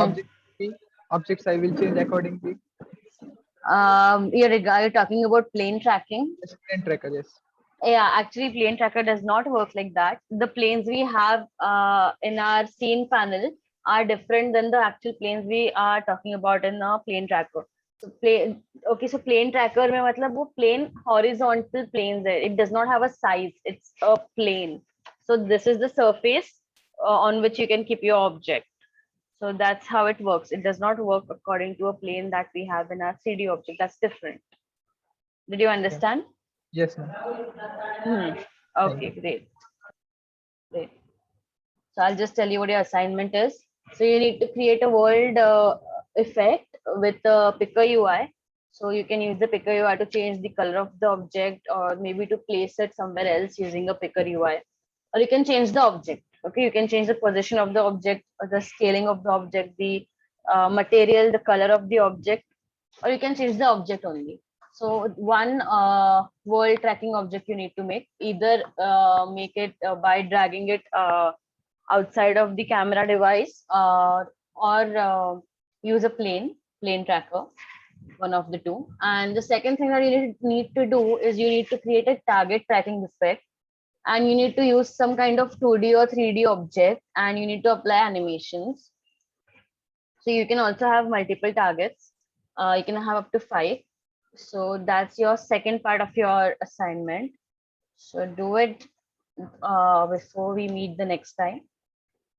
the object size will change accordingly. You're talking about plane tracking? Yes, plane tracker, yes. Yeah, actually plane tracker does not work like that. The planes we have in our scene panel are different than the actual planes we are talking about in a plane tracker. So plane tracker mein matlab wo plane horizontal planes hai. It does not have a size, it's a plane. So this is the surface on which you can keep your object. So that's how it works. It does not work according to a plane that we have in our 3D object. That's different. Did you understand? Yes, ma'am. Okay, great. Great. So I'll just tell you what your assignment is. So you need to create a world effect with the picker UI. So you can use the picker UI to change the color of the object, or maybe to place it somewhere else using a picker UI. Or you can change the object. Okay, you can change the position of the object, or the scaling of the object, the material, the color of the object, or you can change the object only. So one world tracking object you need to make, either make it by dragging it outside of the camera device, or use a plane tracker, one of the two. And the second thing that you need to do is you need to create a target tracking effect, and you need to use some kind of 2D or 3D object, and you need to apply animations. So you can also have multiple targets. You can have up to 5. So that's your second part of your assignment. So do it before we meet the next time.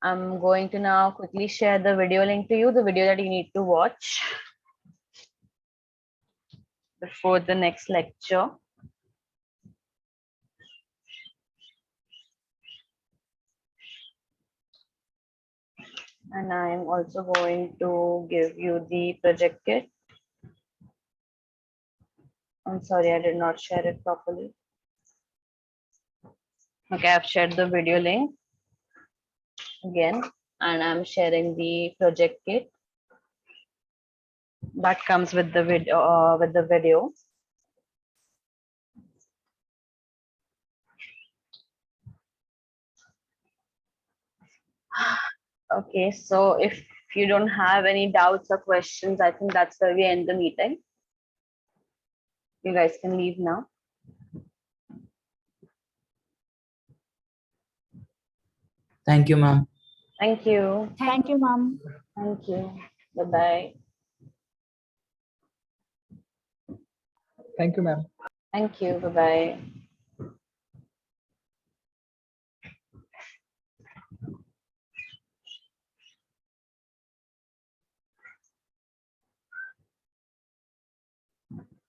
I'm going to now quickly share the video link to you, the video that you need to watch before the next lecture. And I'm also going to give you the project kit. I'm sorry, I did not share it properly. Okay, I've shared the video link again, and I'm sharing the project kit that comes with the video. Okay, so if you don't have any doubts or questions, I think that's where we end the meeting. You guys can leave now. Thank you, ma'am. Thank you. Thank you, ma'am. Thank you. Bye-bye. Thank you, ma'am. Thank you. Bye-bye.